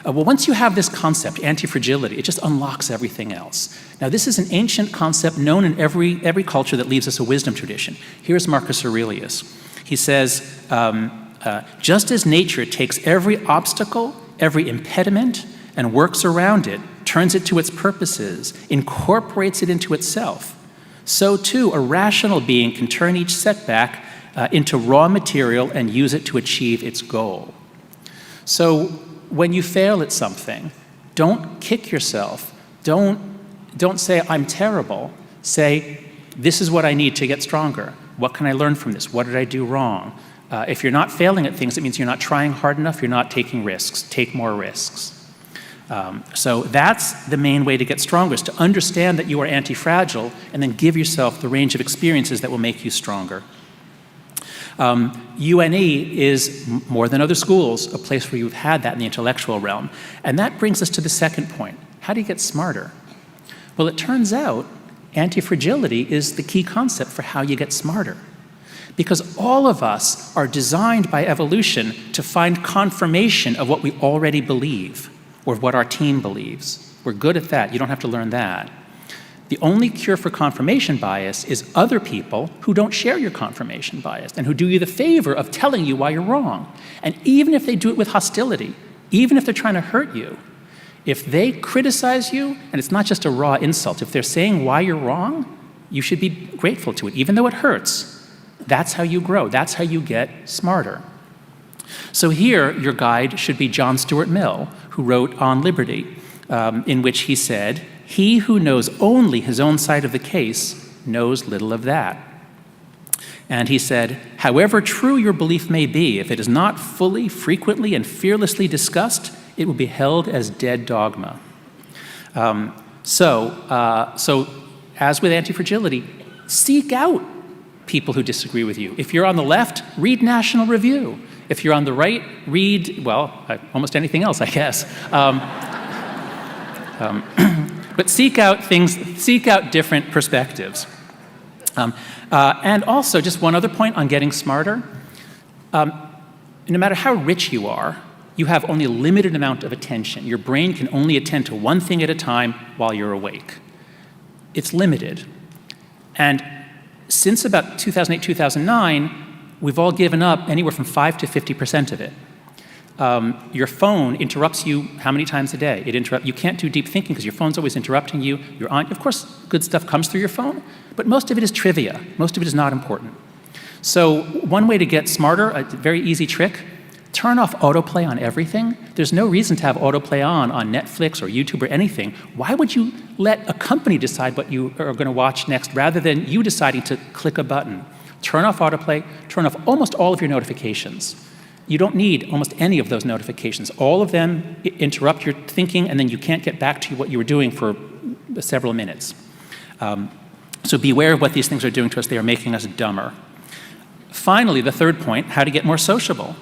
Speaker 6: Well, once you have this concept, anti-fragility, it just unlocks everything else. Now, this is an ancient concept known in every culture that leaves us a wisdom tradition. Here's Marcus Aurelius. He says, just as nature takes every obstacle, every impediment, and works around it, turns it to its purposes, incorporates it into itself, so too a rational being can turn each setback into raw material and use it to achieve its goal. So when you fail at something, don't kick yourself. Don't say, I'm terrible. Say, this is what I need to get stronger. What can I learn from this? What did I do wrong? If you're not failing at things, it means you're not trying hard enough, you're not taking risks. Take more risks. So that's the main way to get stronger, is to understand that you are anti-fragile and then give yourself the range of experiences that will make you stronger. UNE is, more than other schools, a place where you've had that in the intellectual realm. And that brings us to the second point. How do you get smarter? Well, it turns out anti-fragility is the key concept for how you get smarter. Because all of us are designed by evolution to find confirmation of what we already believe. or what our team believes. We're good at that. You don't have to learn that. The only cure for confirmation bias is other people who don't share your confirmation bias and who do you the favor of telling you why you're wrong. And even if they do it with hostility, even if they're trying to hurt you, if they criticize you, and it's not just a raw insult, if they're saying why you're wrong, you should be grateful to it, even though it hurts. That's how you grow. That's how you get smarter. So here, your guide should be John Stuart Mill, who wrote On Liberty, in which he said, "He who knows only his own side of the case knows little of that." And he said, "However true your belief may be, if it is not fully, frequently, and fearlessly discussed, it will be held as dead dogma." So as with anti-fragility, seek out people who disagree with you. If you're on the left, read National Review. If you're on the right, read, well, almost anything else, I guess. But seek out different perspectives. And also, just one other point on getting smarter. No matter how rich you are, you have only a limited amount of attention. Your brain can only attend to one thing at a time while you're awake. It's limited. And since about 2008, 2009, we've all given up anywhere from 5 to 50% of it. Your phone interrupts you how many times a day? You can't do deep thinking because your phone's always interrupting you. Of course, good stuff comes through your phone, but most of it is trivia. Most of it is not important. So one way to get smarter, a very easy trick, turn off autoplay on everything. There's no reason to have autoplay on Netflix or YouTube or anything. Why would you let a company decide what you are going to watch next rather than you deciding to click a button? Turn off autoplay, turn off almost all of your notifications. You don't need almost any of those notifications. All of them interrupt your thinking, and then you can't get back to what you were doing for several minutes. So beware of what these things are doing to us. They are making us dumber. Finally, the third point, how to get more sociable.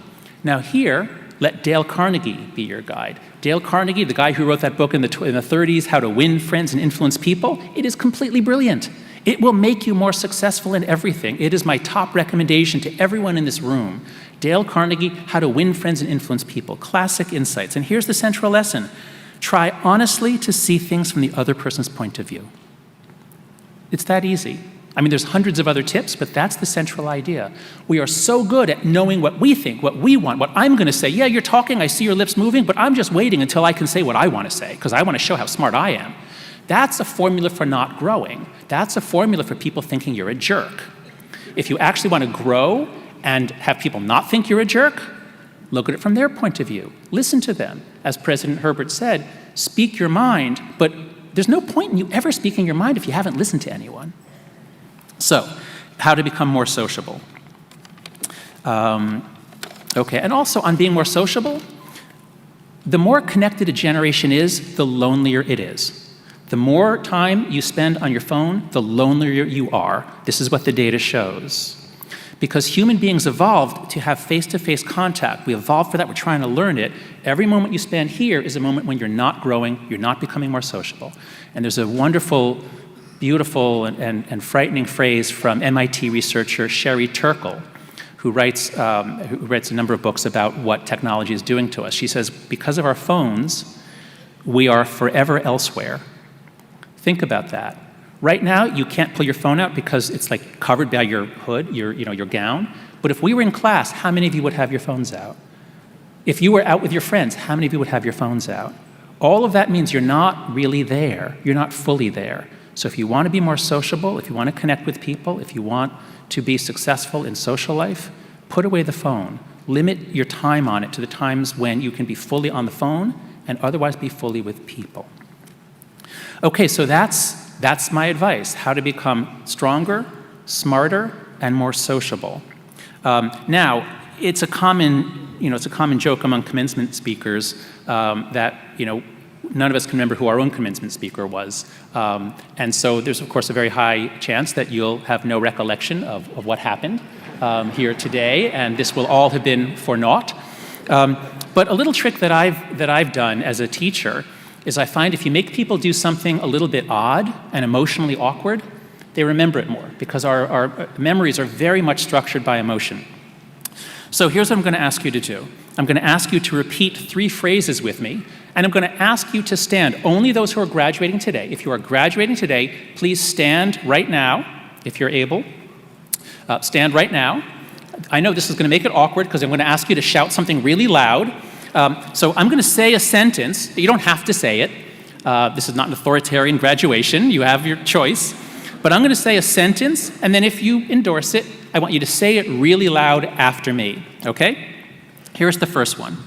Speaker 6: Now here, let Dale Carnegie be your guide. Dale Carnegie, the guy who wrote that book in the 30s, How to Win Friends and Influence People, it is completely brilliant. It will make you more successful in everything. It is my top recommendation to everyone in this room. Dale Carnegie, How to Win Friends and Influence People. Classic insights. And here's the central lesson. Try honestly to see things from the other person's point of view. It's that easy. I mean, there's hundreds of other tips, but that's the central idea. We are so good at knowing what we think, what we want, what I'm going to say. Yeah, you're talking, I see your lips moving, but I'm just waiting until I can say what I want to say, because I want to show how smart I am. That's a formula for not growing. That's a formula for people thinking you're a jerk. If you actually want to grow and have people not think you're a jerk, look at it from their point of view. Listen to them. As President Herbert said, speak your mind, but there's no point in you ever speaking your mind if you haven't listened to anyone. So, how to become more sociable. Okay, and also on being more sociable, the more connected a generation is, the lonelier it is. The more time you spend on your phone, the lonelier you are. This is what the data shows. Because human beings evolved to have face-to-face contact. We evolved for that, we're trying to learn it. Every moment you spend here is a moment when you're not growing, you're not becoming more sociable. And there's a wonderful, beautiful and frightening phrase from MIT researcher Sherry Turkle, who writes a number of books about what technology is doing to us. She says, because of our phones, we are forever elsewhere. Think about that. Right now, you can't pull your phone out because it's like covered by your hood, your gown. But if we were in class, how many of you would have your phones out? If you were out with your friends, how many of you would have your phones out? All of that means you're not really there. You're not fully there. So if you want to be more sociable, if you want to connect with people, if you want to be successful in social life, put away the phone. Limit your time on it to the times when you can be fully on the phone and otherwise be fully with people. Okay, so that's my advice, how to become stronger, smarter, and more sociable. Now, it's a common joke among commencement speakers that none of us can remember who our own commencement speaker was. And so there's, of course, a very high chance that you'll have no recollection of what happened here today, and this will all have been for naught. But a little trick that I've done as a teacher is I find if you make people do something a little bit odd and emotionally awkward, they remember it more, because our memories are very much structured by emotion. So here's what I'm going to ask you to do. I'm going to ask you to repeat 3 phrases with me, and I'm going to ask you to stand. Only those who are graduating today. If you are graduating today, please stand right now, if you're able. Stand right now. I know this is going to make it awkward because I'm going to ask you to shout something really loud. So I'm going to say a sentence. You don't have to say it. This is not an authoritarian graduation. You have your choice. But I'm going to say a sentence, and then if you endorse it, I want you to say it really loud after me, okay? Here's the first one.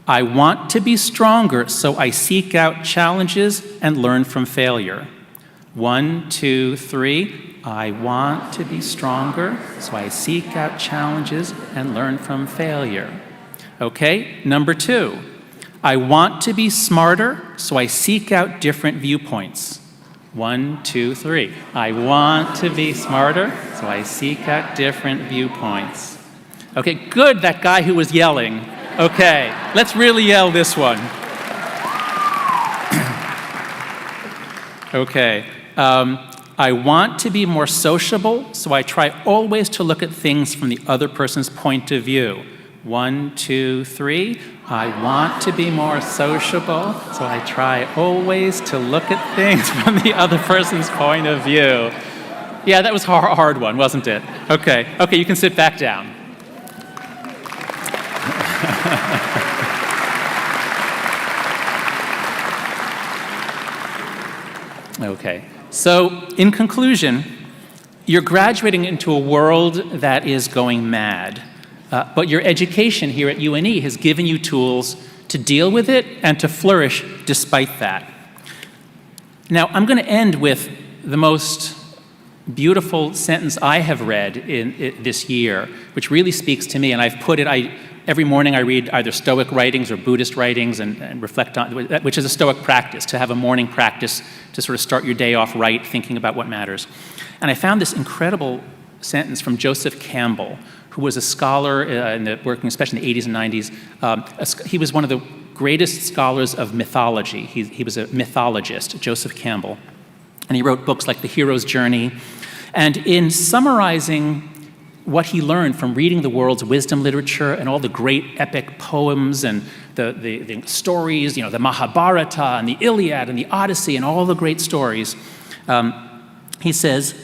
Speaker 6: I want to be stronger, so I seek out challenges and learn from failure. 1, 2, 3. I want to be stronger, so I seek out challenges and learn from failure. Okay, number 2. I want to be smarter, so I seek out different viewpoints. 1, 2, 3. I want to be smarter, so I seek out different viewpoints. Okay, good, that guy who was yelling. Okay, let's really yell this one. Okay, I want to be more sociable, so I try always to look at things from the other person's point of view. 1, 2, 3. I want to be more sociable, so I try always to look at things from the other person's point of view. Yeah, that was a hard one, wasn't it? Okay, you can sit back down. Okay, so in conclusion, you're graduating into a world that is going mad. But your education here at UNE has given you tools to deal with it and to flourish despite that. Now, I'm going to end with the most beautiful sentence I have read in this year, which really speaks to me, and I've put it, every morning I read either Stoic writings or Buddhist writings and reflect on, which is a Stoic practice, to have a morning practice to sort of start your day off right, thinking about what matters. And I found this incredible sentence from Joseph Campbell, who was a scholar working especially in the 80s and 90s. He was one of the greatest scholars of mythology. He was a mythologist, Joseph Campbell. And he wrote books like The Hero's Journey. And in summarizing what he learned from reading the world's wisdom literature and all the great epic poems and the stories, the Mahabharata and the Iliad and the Odyssey and all the great stories, he says,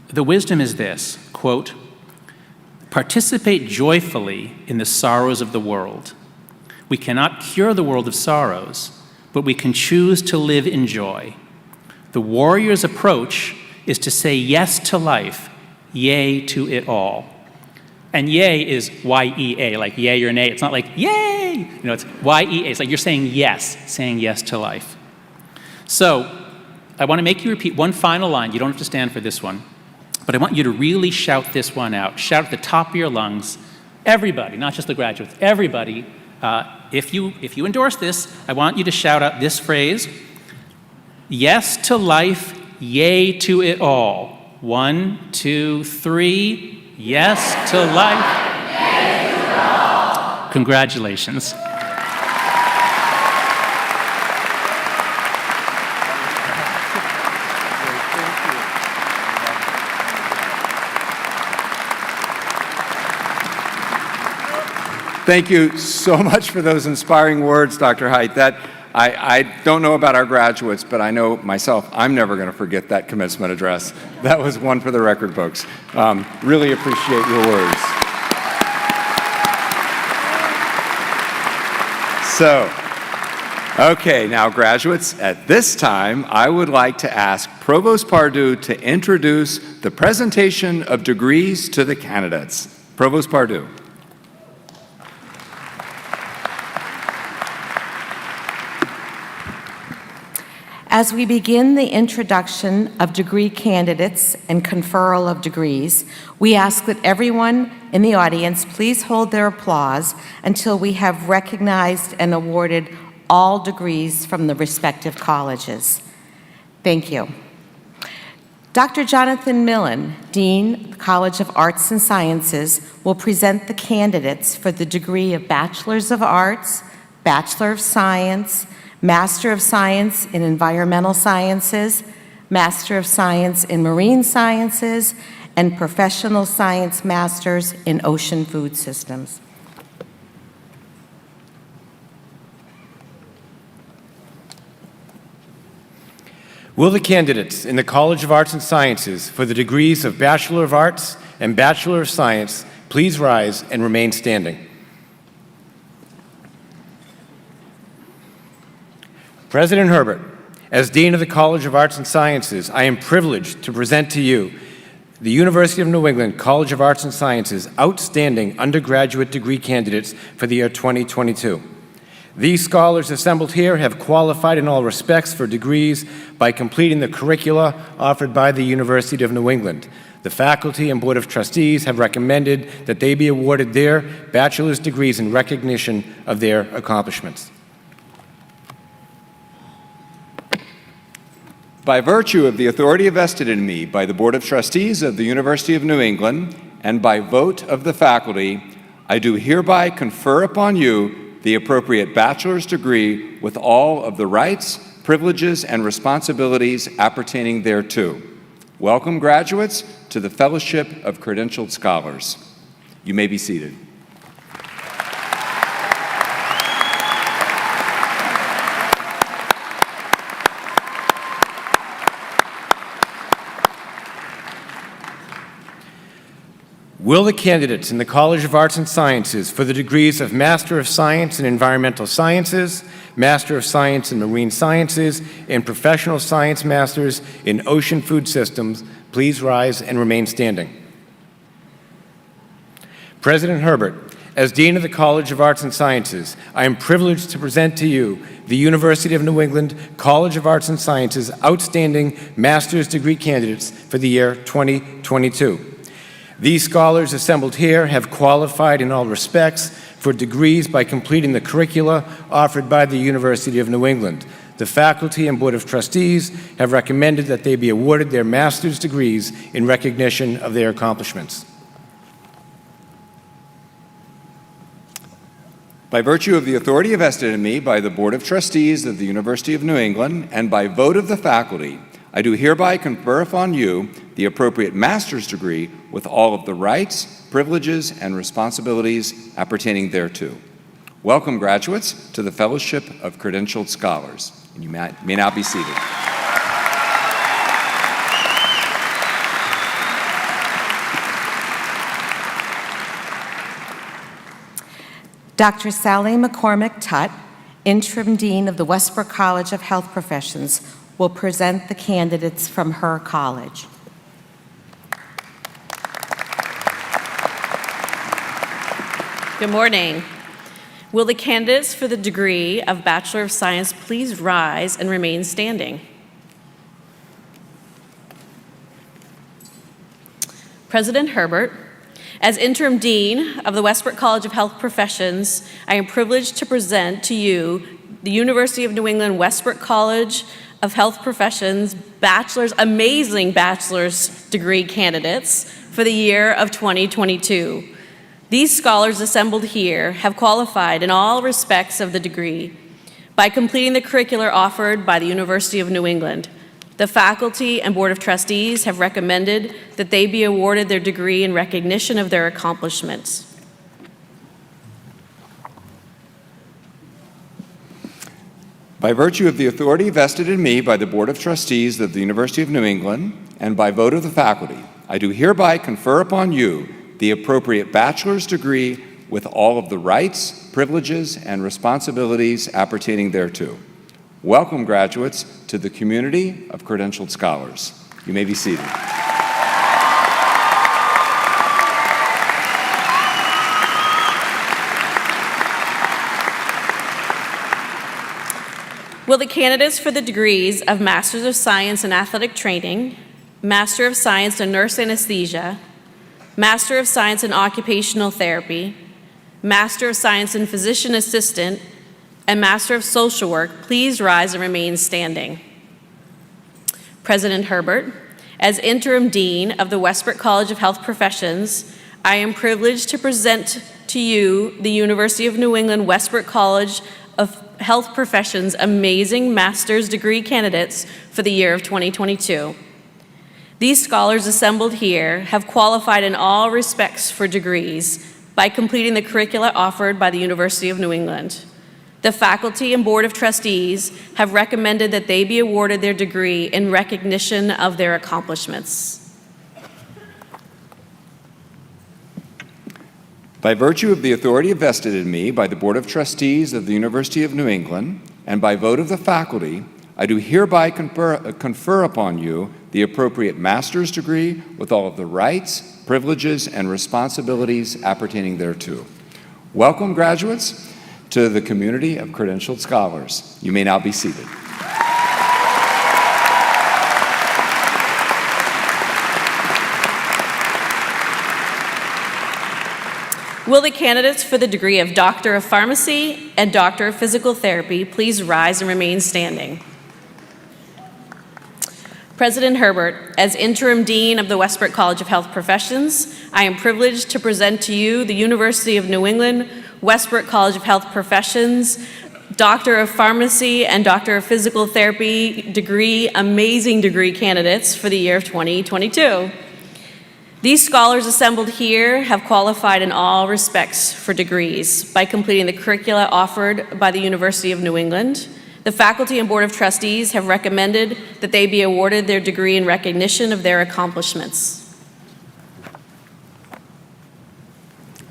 Speaker 6: the wisdom is this, quote, participate joyfully in the sorrows of the world. We cannot cure the world of sorrows, but we can choose to live in joy. The warrior's approach is to say yes to life, yea to it all. And yea is Y-E-A, like yea or nay. It's not like yay, it's Y-E-A. It's like you're saying yes to life. So I want to make you repeat one final line. You don't have to stand for this one. But I want you to really shout this one out. Shout at the top of your lungs. Everybody, not just the graduates, everybody, if you endorse this, I want you to shout out this phrase, yes to life, yea to it all. 1, 2, 3, yes to life, yea to it all. Congratulations.
Speaker 4: Thank you so much for those inspiring words, Dr. Haidt. I don't know about our graduates, but I know myself, I'm never going to forget that commencement address. That was one for the record books. Really appreciate your words. Okay, now graduates, at this time, I would like to ask Provost Pardue to introduce the presentation of degrees to the candidates. Provost Pardue.
Speaker 5: As we begin the introduction of degree candidates and conferral of degrees, we ask that everyone in the audience please hold their applause until we have recognized and awarded all degrees from the respective colleges. Thank you. Dr. Jonathan Millen, Dean, College of Arts and Sciences, will present the candidates for the degree of Bachelor's of Arts, Bachelor of Science, Master of Science in Environmental Sciences, Master of Science in Marine Sciences, and Professional Science Masters in Ocean Food Systems.
Speaker 7: Will the candidates in the College of Arts and Sciences for the degrees of Bachelor of Arts and Bachelor of Science please rise and remain standing? President Herbert, as Dean of the College of Arts and Sciences, I am privileged to present to you the University of New England College of Arts and Sciences outstanding undergraduate degree candidates for the year 2022. These scholars assembled here have qualified in all respects for degrees by completing the curricula offered by the University of New England. The faculty and Board of Trustees have recommended that they be awarded their bachelor's degrees in recognition of their accomplishments.
Speaker 4: By virtue of the authority vested in me by the Board of Trustees of the University of New England and by vote of the faculty, I do hereby confer upon you the appropriate bachelor's degree with all of the rights, privileges, and responsibilities appertaining thereto. Welcome, graduates, to the Fellowship of Credentialed Scholars. You may be seated.
Speaker 7: Will the candidates in the College of Arts and Sciences for the degrees of Master of Science in Environmental Sciences, Master of Science in Marine Sciences, and Professional Science Masters in Ocean Food Systems please rise and remain standing? President Herbert, as Dean of the College of Arts and Sciences, I am privileged to present to you the University of New England College of Arts and Sciences outstanding master's degree candidates for the year 2022. These scholars assembled here have qualified in all respects for degrees by completing the curricula offered by the University of New England. The faculty and Board of Trustees have recommended that they be awarded their master's degrees in recognition of their accomplishments.
Speaker 4: By virtue of the authority vested in me by the Board of Trustees of the University of New England and by vote of the faculty, I do hereby confer upon you the appropriate master's degree with all of the rights, privileges, and responsibilities appertaining thereto. Welcome, graduates, to the Fellowship of Credentialed Scholars. And you may now be seated.
Speaker 5: Dr. Sally McCormick Tutt, Interim Dean of the Westbrook College of Health Professions, will present the candidates from her college.
Speaker 8: Good morning. Will the candidates for the degree of Bachelor of Science please rise and remain standing? President Herbert, as Interim Dean of the Westbrook College of Health Professions, I am privileged to present to you the University of New England Westbrook College of Health Professions amazing bachelor's degree candidates for the year of 2022. These scholars assembled here have qualified in all respects of the degree by completing the curricula offered by the University of New England. The faculty and Board of Trustees have recommended that they be awarded their degree in recognition of their accomplishments.
Speaker 4: By virtue of the authority vested in me by the Board of Trustees of the University of New England and by vote of the faculty, I do hereby confer upon you the appropriate bachelor's degree with all of the rights, privileges, and responsibilities appertaining thereto. Welcome, graduates, to the community of credentialed scholars. You may be seated.
Speaker 8: Will the candidates for the degrees of Masters of Science in Athletic Training, Master of Science in Nurse Anesthesia, Master of Science in Occupational Therapy, Master of Science in Physician Assistant, and Master of Social Work please rise and remain standing? President Herbert, as Interim Dean of the Westbrook College of Health Professions, I am privileged to present to you the University of New England Westbrook College of Health Professions amazing master's degree candidates for the year of 2022. These scholars assembled here have qualified in all respects for degrees by completing the curricula offered by the University of New England. The faculty and Board of Trustees have recommended that they be awarded their degree in recognition of their accomplishments.
Speaker 4: By virtue of the authority vested in me by the Board of Trustees of the University of New England and by vote of the faculty, I do hereby confer upon you the appropriate master's degree with all of the rights, privileges, and responsibilities appertaining thereto. Welcome, graduates, to the community of credentialed scholars. You may now be seated.
Speaker 8: Will the candidates for the degree of Doctor of Pharmacy and Doctor of Physical Therapy please rise and remain standing? President Herbert, as Interim Dean of the Westbrook College of Health Professions, I am privileged to present to you the University of New England Westbrook College of Health Professions Doctor of Pharmacy and Doctor of Physical Therapy degree, amazing degree candidates for the year of 2022. These scholars assembled here have qualified in all respects for degrees by completing the curricula offered by the University of New England. The faculty and Board of Trustees have recommended that they be awarded their degree in recognition of their accomplishments.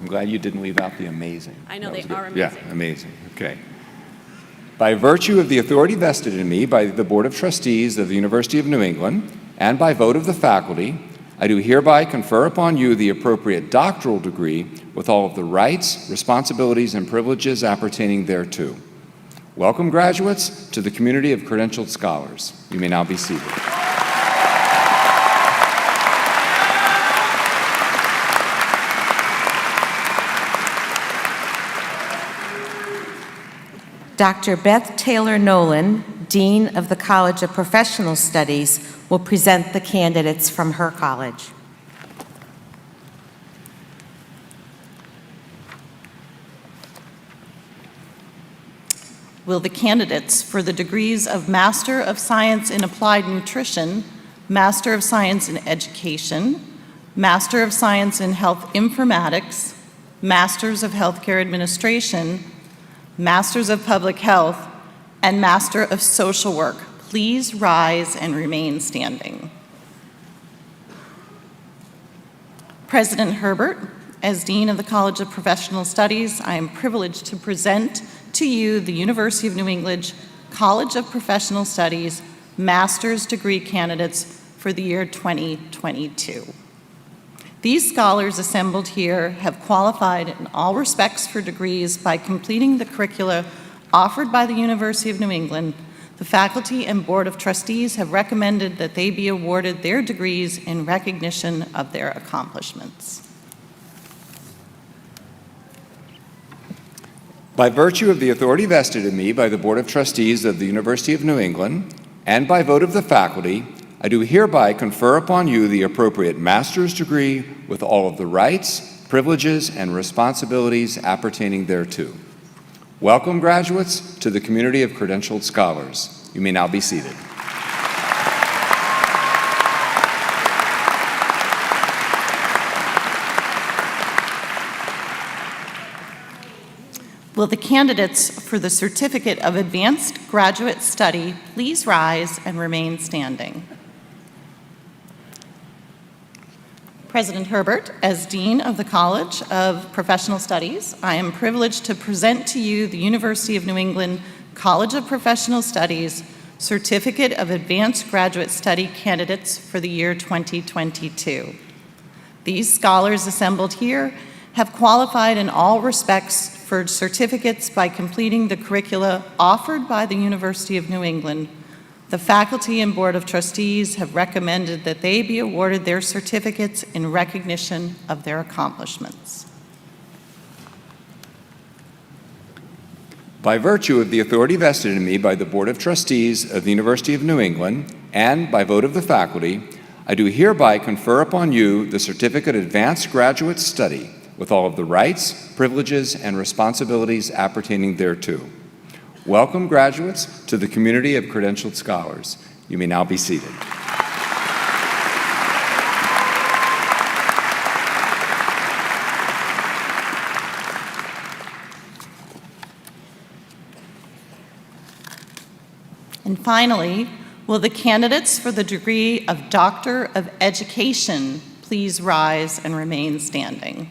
Speaker 4: I'm glad you didn't leave out the amazing.
Speaker 8: I know
Speaker 4: That
Speaker 8: they
Speaker 4: was good.
Speaker 8: are amazing.
Speaker 4: Yeah, amazing. Okay. By virtue of the authority vested in me by the Board of Trustees of the University of New England and by vote of the faculty, I do hereby confer upon you the appropriate doctoral degree with all of the rights, responsibilities, and privileges appertaining thereto. Welcome, graduates, to the community of credentialed scholars. You may now be seated.
Speaker 5: Dr. Beth Taylor Nolan, Dean of the College of Professional Studies, will present the candidates from her college.
Speaker 9: Will the candidates for the degrees of Master of Science in Applied Nutrition, Master of Science in Education, Master of Science in Health Informatics, Masters of Healthcare Administration, Masters of Public Health, and Master of Social Work please rise and remain standing? President Herbert, as Dean of the College of Professional Studies, I am privileged to present to you the University of New England College of Professional Studies master's degree candidates for the year 2022. These scholars assembled here have qualified in all respects for degrees by completing the curricula offered by the University of New England. The faculty and Board of Trustees have recommended that they be awarded their degrees in recognition of their accomplishments.
Speaker 4: By virtue of the authority vested in me by the Board of Trustees of the University of New England and by vote of the faculty, I do hereby confer upon you the appropriate master's degree with all of the rights, privileges, and responsibilities appertaining thereto. Welcome, graduates, to the community of credentialed scholars. You may now be seated.
Speaker 9: Will the candidates for the Certificate of Advanced Graduate Study please rise and remain standing? President Herbert, as Dean of the College of Professional Studies, I am privileged to present to you the University of New England College of Professional Studies Certificate of Advanced Graduate Study candidates for the year 2022. These scholars assembled here have qualified in all respects for certificates by completing the curricula offered by the University of New England. The faculty and Board of Trustees have recommended that they be awarded their certificates in recognition of their accomplishments.
Speaker 4: By virtue of the authority vested in me by the Board of Trustees of the University of New England and by vote of the faculty, I do hereby confer upon you the Certificate of Advanced Graduate Study with all of the rights, privileges, and responsibilities appertaining thereto. Welcome, graduates, to the community of credentialed scholars. You may now be seated.
Speaker 9: And finally, will the candidates for the degree of Doctor of Education please rise and remain standing?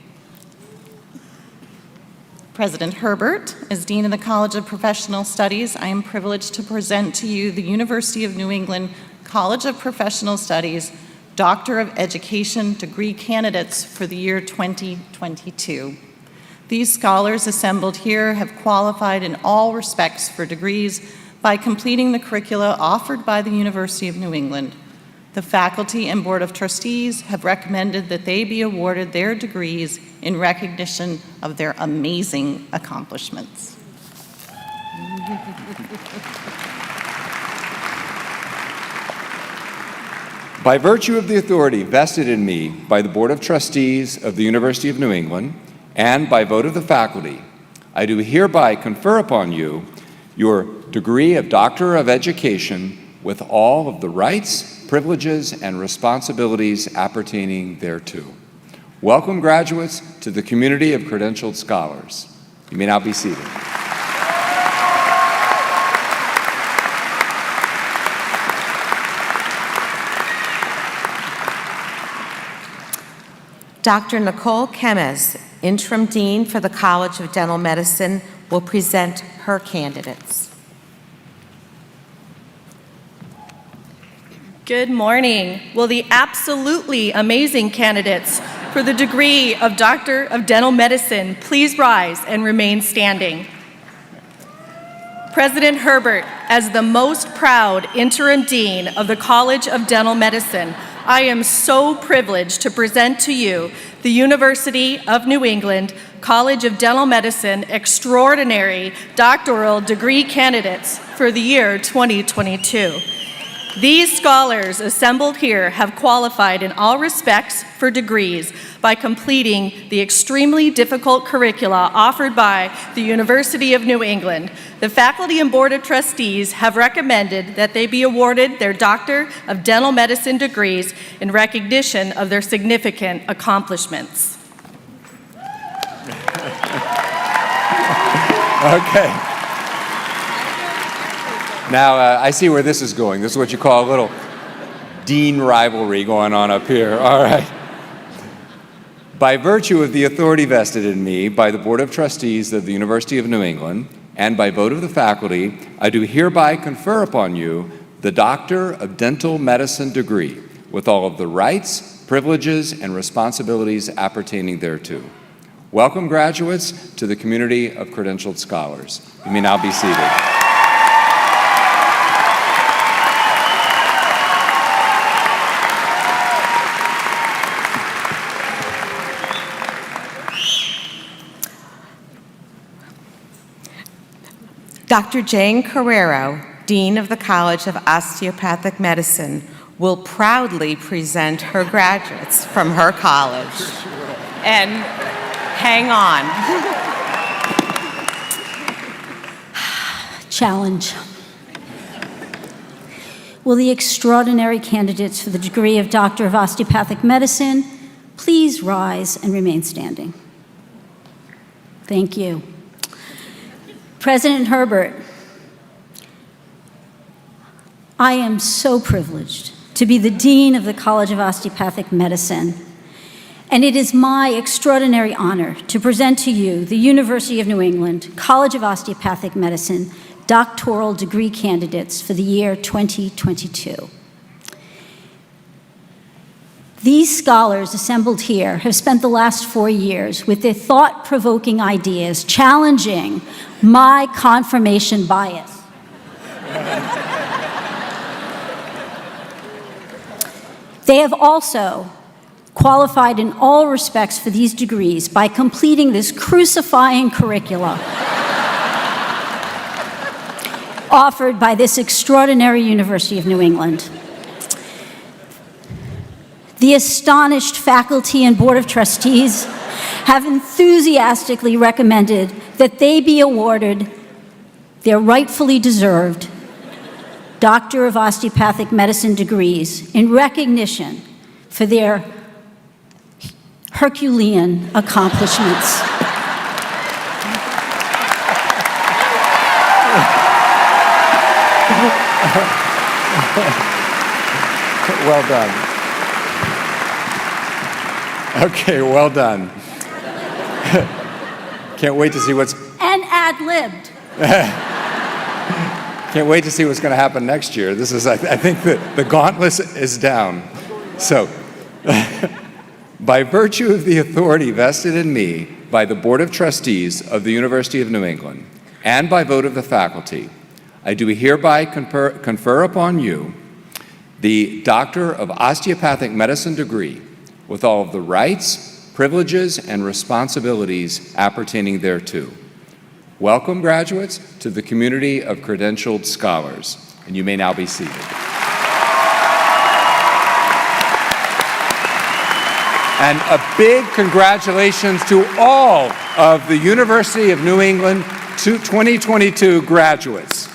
Speaker 9: President Herbert, as Dean of the College of Professional Studies, I am privileged to present to you the University of New England College of Professional Studies Doctor of Education degree candidates for the year 2022. These scholars assembled here have qualified in all respects for degrees by completing the curricula offered by the University of New England. The faculty and Board of Trustees have recommended that they be awarded their degrees in recognition of their amazing accomplishments.
Speaker 4: By virtue of the authority vested in me by the Board of Trustees of the University of New England and by vote of the faculty, I do hereby confer upon you your degree of Doctor of Education with all of the rights, privileges, and responsibilities appertaining thereto. Welcome, graduates, to the community of credentialed scholars. You may now be seated.
Speaker 5: Dr. Nicole Kemez, Interim Dean for the College of Dental Medicine, will present her candidates.
Speaker 3: Good morning. Will the absolutely amazing candidates for the degree of Doctor of Dental Medicine please rise and remain standing? President Herbert, as the most proud Interim Dean of the College of Dental Medicine, I am so privileged to present to you the University of New England College of Dental Medicine Extraordinary Doctoral Degree Candidates for the year 2022. These scholars assembled here have qualified in all respects for degrees by completing the extremely difficult curricula offered by the University of New England. The faculty and Board of Trustees have recommended that they be awarded their Doctor of Dental Medicine degrees in recognition of their significant accomplishments.
Speaker 4: Okay. Now, I see where this is going. This is what you call a little dean rivalry going on up here. All right. By virtue of the authority vested in me by the Board of Trustees of the University of New England and by vote of the faculty, I do hereby confer upon you the Doctor of Dental Medicine degree with all of the rights, privileges, and responsibilities appertaining thereto. Welcome, graduates, to the community of credentialed scholars. You may now be seated.
Speaker 5: Dr. Jane Carrero, Dean of the College of Osteopathic Medicine, will proudly present her graduates from her college. And hang on.
Speaker 10: Challenge. Will the extraordinary candidates for the degree of Doctor of Osteopathic Medicine please rise and remain standing? Thank you. President Herbert, I am so privileged to be the Dean of the College of Osteopathic Medicine, and it is my extraordinary honor to present to you the University of New England College of Osteopathic Medicine doctoral degree candidates for the year 2022. These scholars assembled here have spent the last 4 years with their thought-provoking ideas challenging my confirmation bias. They have also qualified in all respects for these degrees by completing this crucifying curricula offered by this extraordinary University of New England. The astonished faculty and Board of Trustees have enthusiastically recommended that they be awarded their rightfully deserved Doctor of Osteopathic Medicine degrees in recognition for their Herculean accomplishments.
Speaker 4: Well done. Okay, well done. Can't wait to see what's
Speaker 10: And ad-libbed.
Speaker 4: Can't wait to see what's going to happen next year. This is, I think that the gauntlet is down. So, by virtue of the authority vested in me by the Board of Trustees of the University of New England and by vote of the faculty, I do hereby confer upon you the Doctor of Osteopathic Medicine degree with all of the rights, privileges, and responsibilities appertaining thereto. Welcome, graduates, to the community of credentialed scholars, and you may now be seated. And a big congratulations to all of the University of New England 2022 graduates.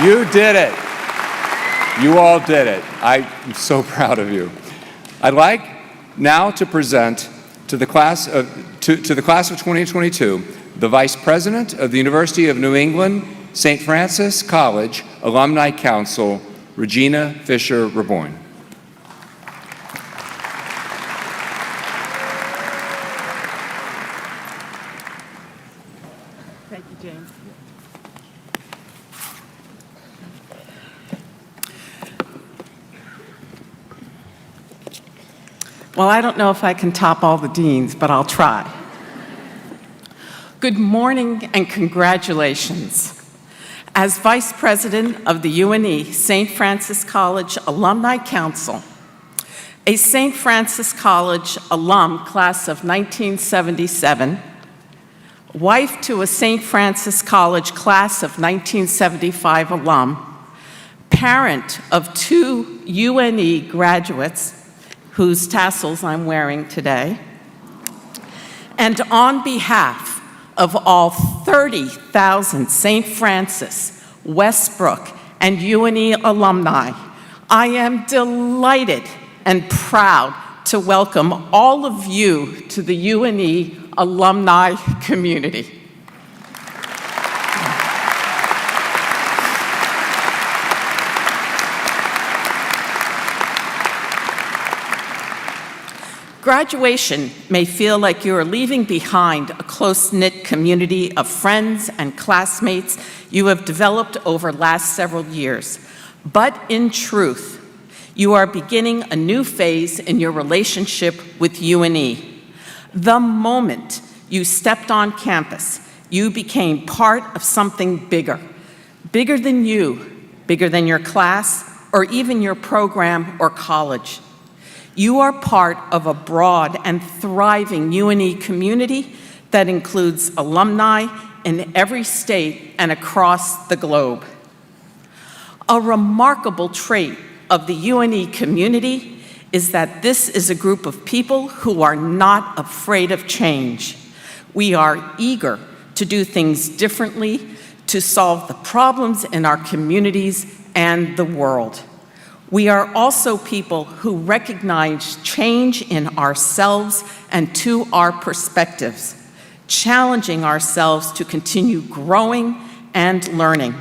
Speaker 4: You did it. You all did it. I'm so proud of you. I'd like now to present to the class of 2022 the Vice President of the University of New England St. Francis College Alumni Council, Regina Fisher-Raboyne.
Speaker 11: Thank you, James. Well, I don't know if I can top all the deans, but I'll try. Good morning and congratulations. As Vice President of the UNE St. Francis College Alumni Council, a St. Francis College alum class of 1977, wife to a St. Francis College class of 1975 alum, parent of 2 UNE graduates whose tassels I'm wearing today, and on behalf of all 30,000 St. Francis, Westbrook, and UNE alumni, I am delighted and proud to welcome all of you to the UNE alumni community. Graduation may feel like you are leaving behind a close-knit community of friends and classmates you have developed over the last several years. But in truth, you are beginning a new phase in your relationship with UNE. The moment you stepped on campus, you became part of something bigger. Bigger than you, bigger than your class, or even your program or college. You are part of a broad and thriving UNE community that includes alumni in every state and across the globe. A remarkable trait of the UNE community is that this is a group of people who are not afraid of change. We are eager to do things differently, to solve the problems in our communities and the world. We are also people who recognize change in ourselves and to our perspectives, challenging ourselves to continue growing and learning.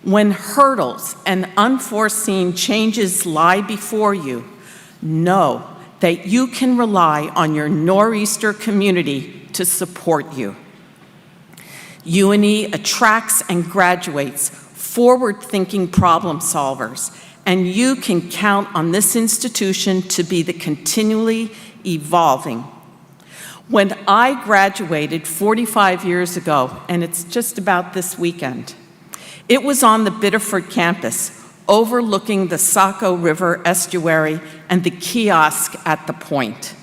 Speaker 11: When hurdles and unforeseen changes lie before you, know that you can rely on your Nor'easter community to support you. UNE attracts and graduates forward-thinking problem solvers, and you can count on this institution to be the continually evolving. When I graduated 45 years ago, and it's just about this weekend, it was on the Biddeford campus, overlooking the Saco River estuary and the kiosk at the point.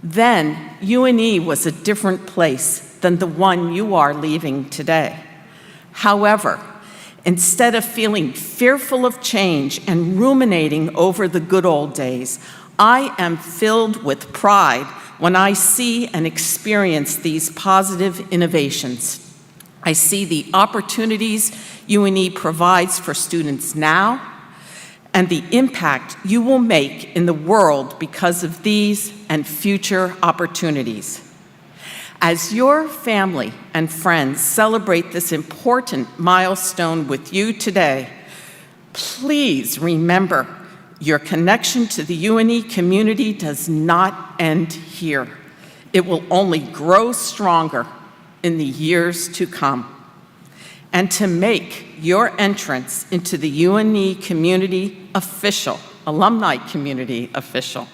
Speaker 11: Then, UNE was a different place than the one you are leaving today. However, Instead of feeling fearful of change and ruminating over the good old days, I am filled with pride when I see and experience these positive innovations. I see the opportunities UNE provides for students now and the impact you will make in the world because of these and future opportunities. As your family and friends celebrate this important milestone with you today, please remember your connection to the UNE community does not end here. It will only grow stronger in the years to come. And to make your entrance into the UNE community official, alumni community official,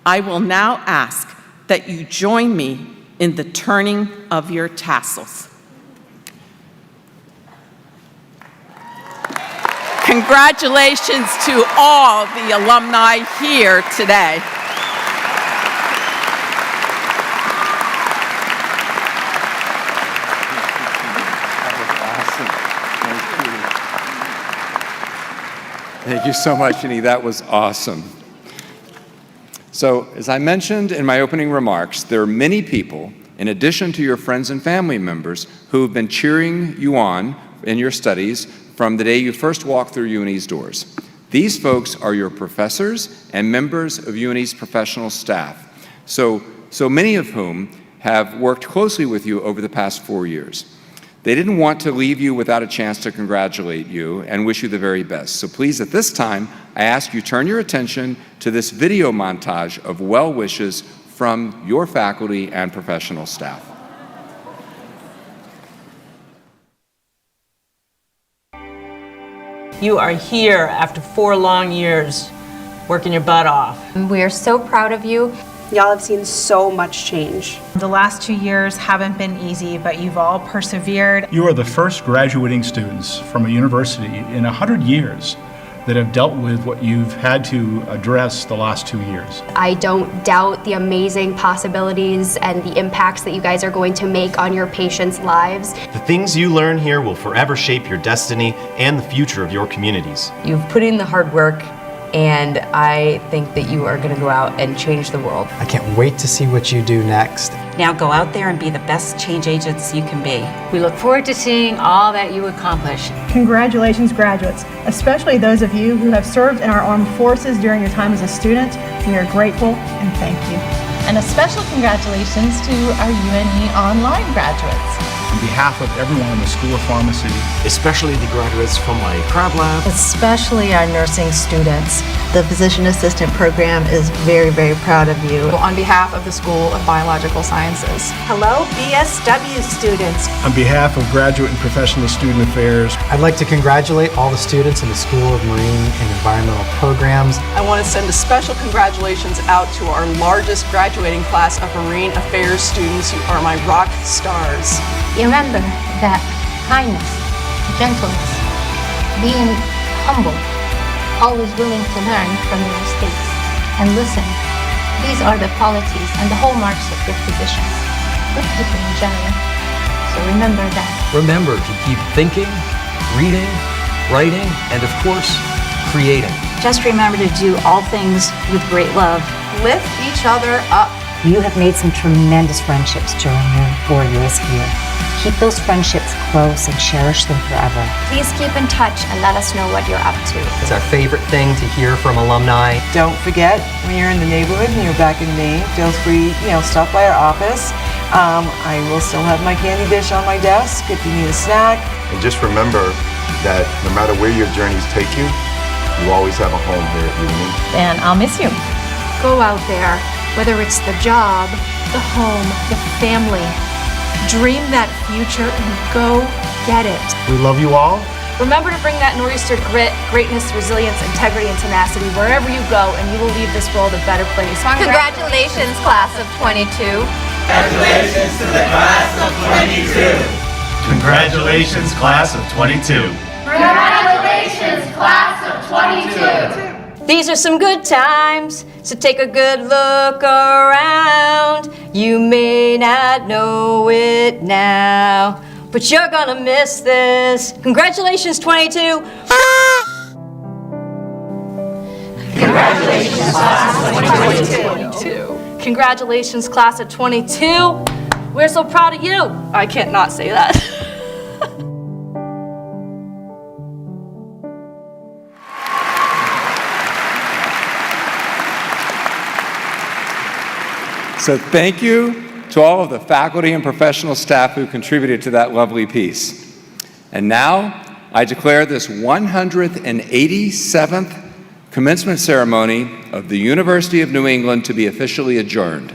Speaker 11: I will now ask that you join me in the turning of your tassels. Congratulations to all the alumni here today.
Speaker 4: Thank you so much, Jenny. That was awesome. So, as I mentioned in my opening remarks, there are many people, in addition to your friends and family members, who have been cheering you on in your studies from the day you first walked through UNE's doors. These folks are your professors and members of UNE's professional staff, so many of whom have worked closely with you over the past 4 years. They didn't want to leave you without a chance to congratulate you and wish you the very best. So please, at this time, I ask you turn your attention to this video montage of well wishes from your faculty and professional staff.
Speaker 12: You are here after 4 long years, working your butt off.
Speaker 13: We are so proud of you. Y'all have seen so much change.
Speaker 14: The last 2 years haven't been easy, but you've all persevered.
Speaker 15: You are the first graduating students from a university in 100 years that have dealt with what you've had to address the last 2 years.
Speaker 13: I don't doubt the amazing possibilities and the impacts that you guys are going to make on your patients' lives.
Speaker 16: The things you learn here will forever shape your destiny and the future of your communities.
Speaker 17: You've put in the hard work, and I think that you are going to go out and change the world.
Speaker 18: I can't wait to see what you do next.
Speaker 19: Now go out there and be the best change agents you can be.
Speaker 20: We look forward to seeing all that you accomplish.
Speaker 21: Congratulations, graduates, especially those of you who have served in our armed forces during your time as a student. We are grateful and thank you.
Speaker 9: And a special congratulations to our UNE online graduates.
Speaker 15: On behalf of everyone in the School of Pharmacy,
Speaker 16: especially the graduates from my crab lab,
Speaker 22: especially our nursing students. The Physician Assistant Program is very, very proud of you.
Speaker 23: On behalf of the School of Biological Sciences.
Speaker 24: Hello, BSW students.
Speaker 15: On behalf of Graduate and Professional Student Affairs,
Speaker 18: I'd like to congratulate all the students in the School of Marine and Environmental Programs.
Speaker 25: I want to send a special congratulations out to our largest graduating class of Marine Affairs students. You are my rock stars.
Speaker 26: Remember that kindness, gentleness, being humble, always willing to learn from your mistakes, and listen. These are the qualities and the hallmarks of good physicians, good people in general. So remember that.
Speaker 27: Remember to keep thinking, reading, writing, and of course, creating.
Speaker 22: Just remember to do all things with great love.
Speaker 24: Lift each other up.
Speaker 22: You have made some tremendous friendships during your 4 years here. Keep those friendships close and cherish them forever.
Speaker 13: Please keep in touch and let us know what you're up to.
Speaker 27: It's our favorite thing to hear from alumni.
Speaker 28: Don't forget, when you're in the neighborhood and you're back in Maine, feel free, stop by our office. I will still have my candy dish on my desk if you need a snack.
Speaker 29: And just remember that no matter where your journeys take you, you always have a home here at UNE.
Speaker 3: And I'll miss you.
Speaker 13: Go out there, whether it's the job, the home, the family. Dream that future and go get it.
Speaker 29: We love you all.
Speaker 13: Remember to bring that Nor'easter grit, greatness, resilience, integrity, and tenacity wherever you go, and you will leave this world a better place.
Speaker 30: Congratulations, class of 22.
Speaker 31: Congratulations to the class of 22.
Speaker 16: Congratulations, class of 22.
Speaker 30: Congratulations, class of 22.
Speaker 17: These are some good times, so take a good look around. You may not know it now,
Speaker 1: but you're gonna miss this. Congratulations, 22. Congratulations, class of 22. Congratulations, class of 22. We're so proud of you.
Speaker 25: I can't not say that.
Speaker 2: So thank you to all of the faculty and professional staff who contributed to that lovely piece. And now, I declare this 187th commencement ceremony of the University of New England to be officially adjourned.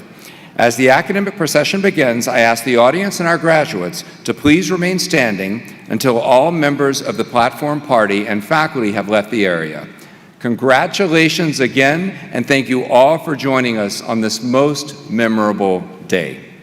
Speaker 2: As the academic procession begins, I ask the audience and our graduates to please remain standing until all members of the platform party and faculty have left the area. Congratulations again, and thank you all for joining us on this most memorable day.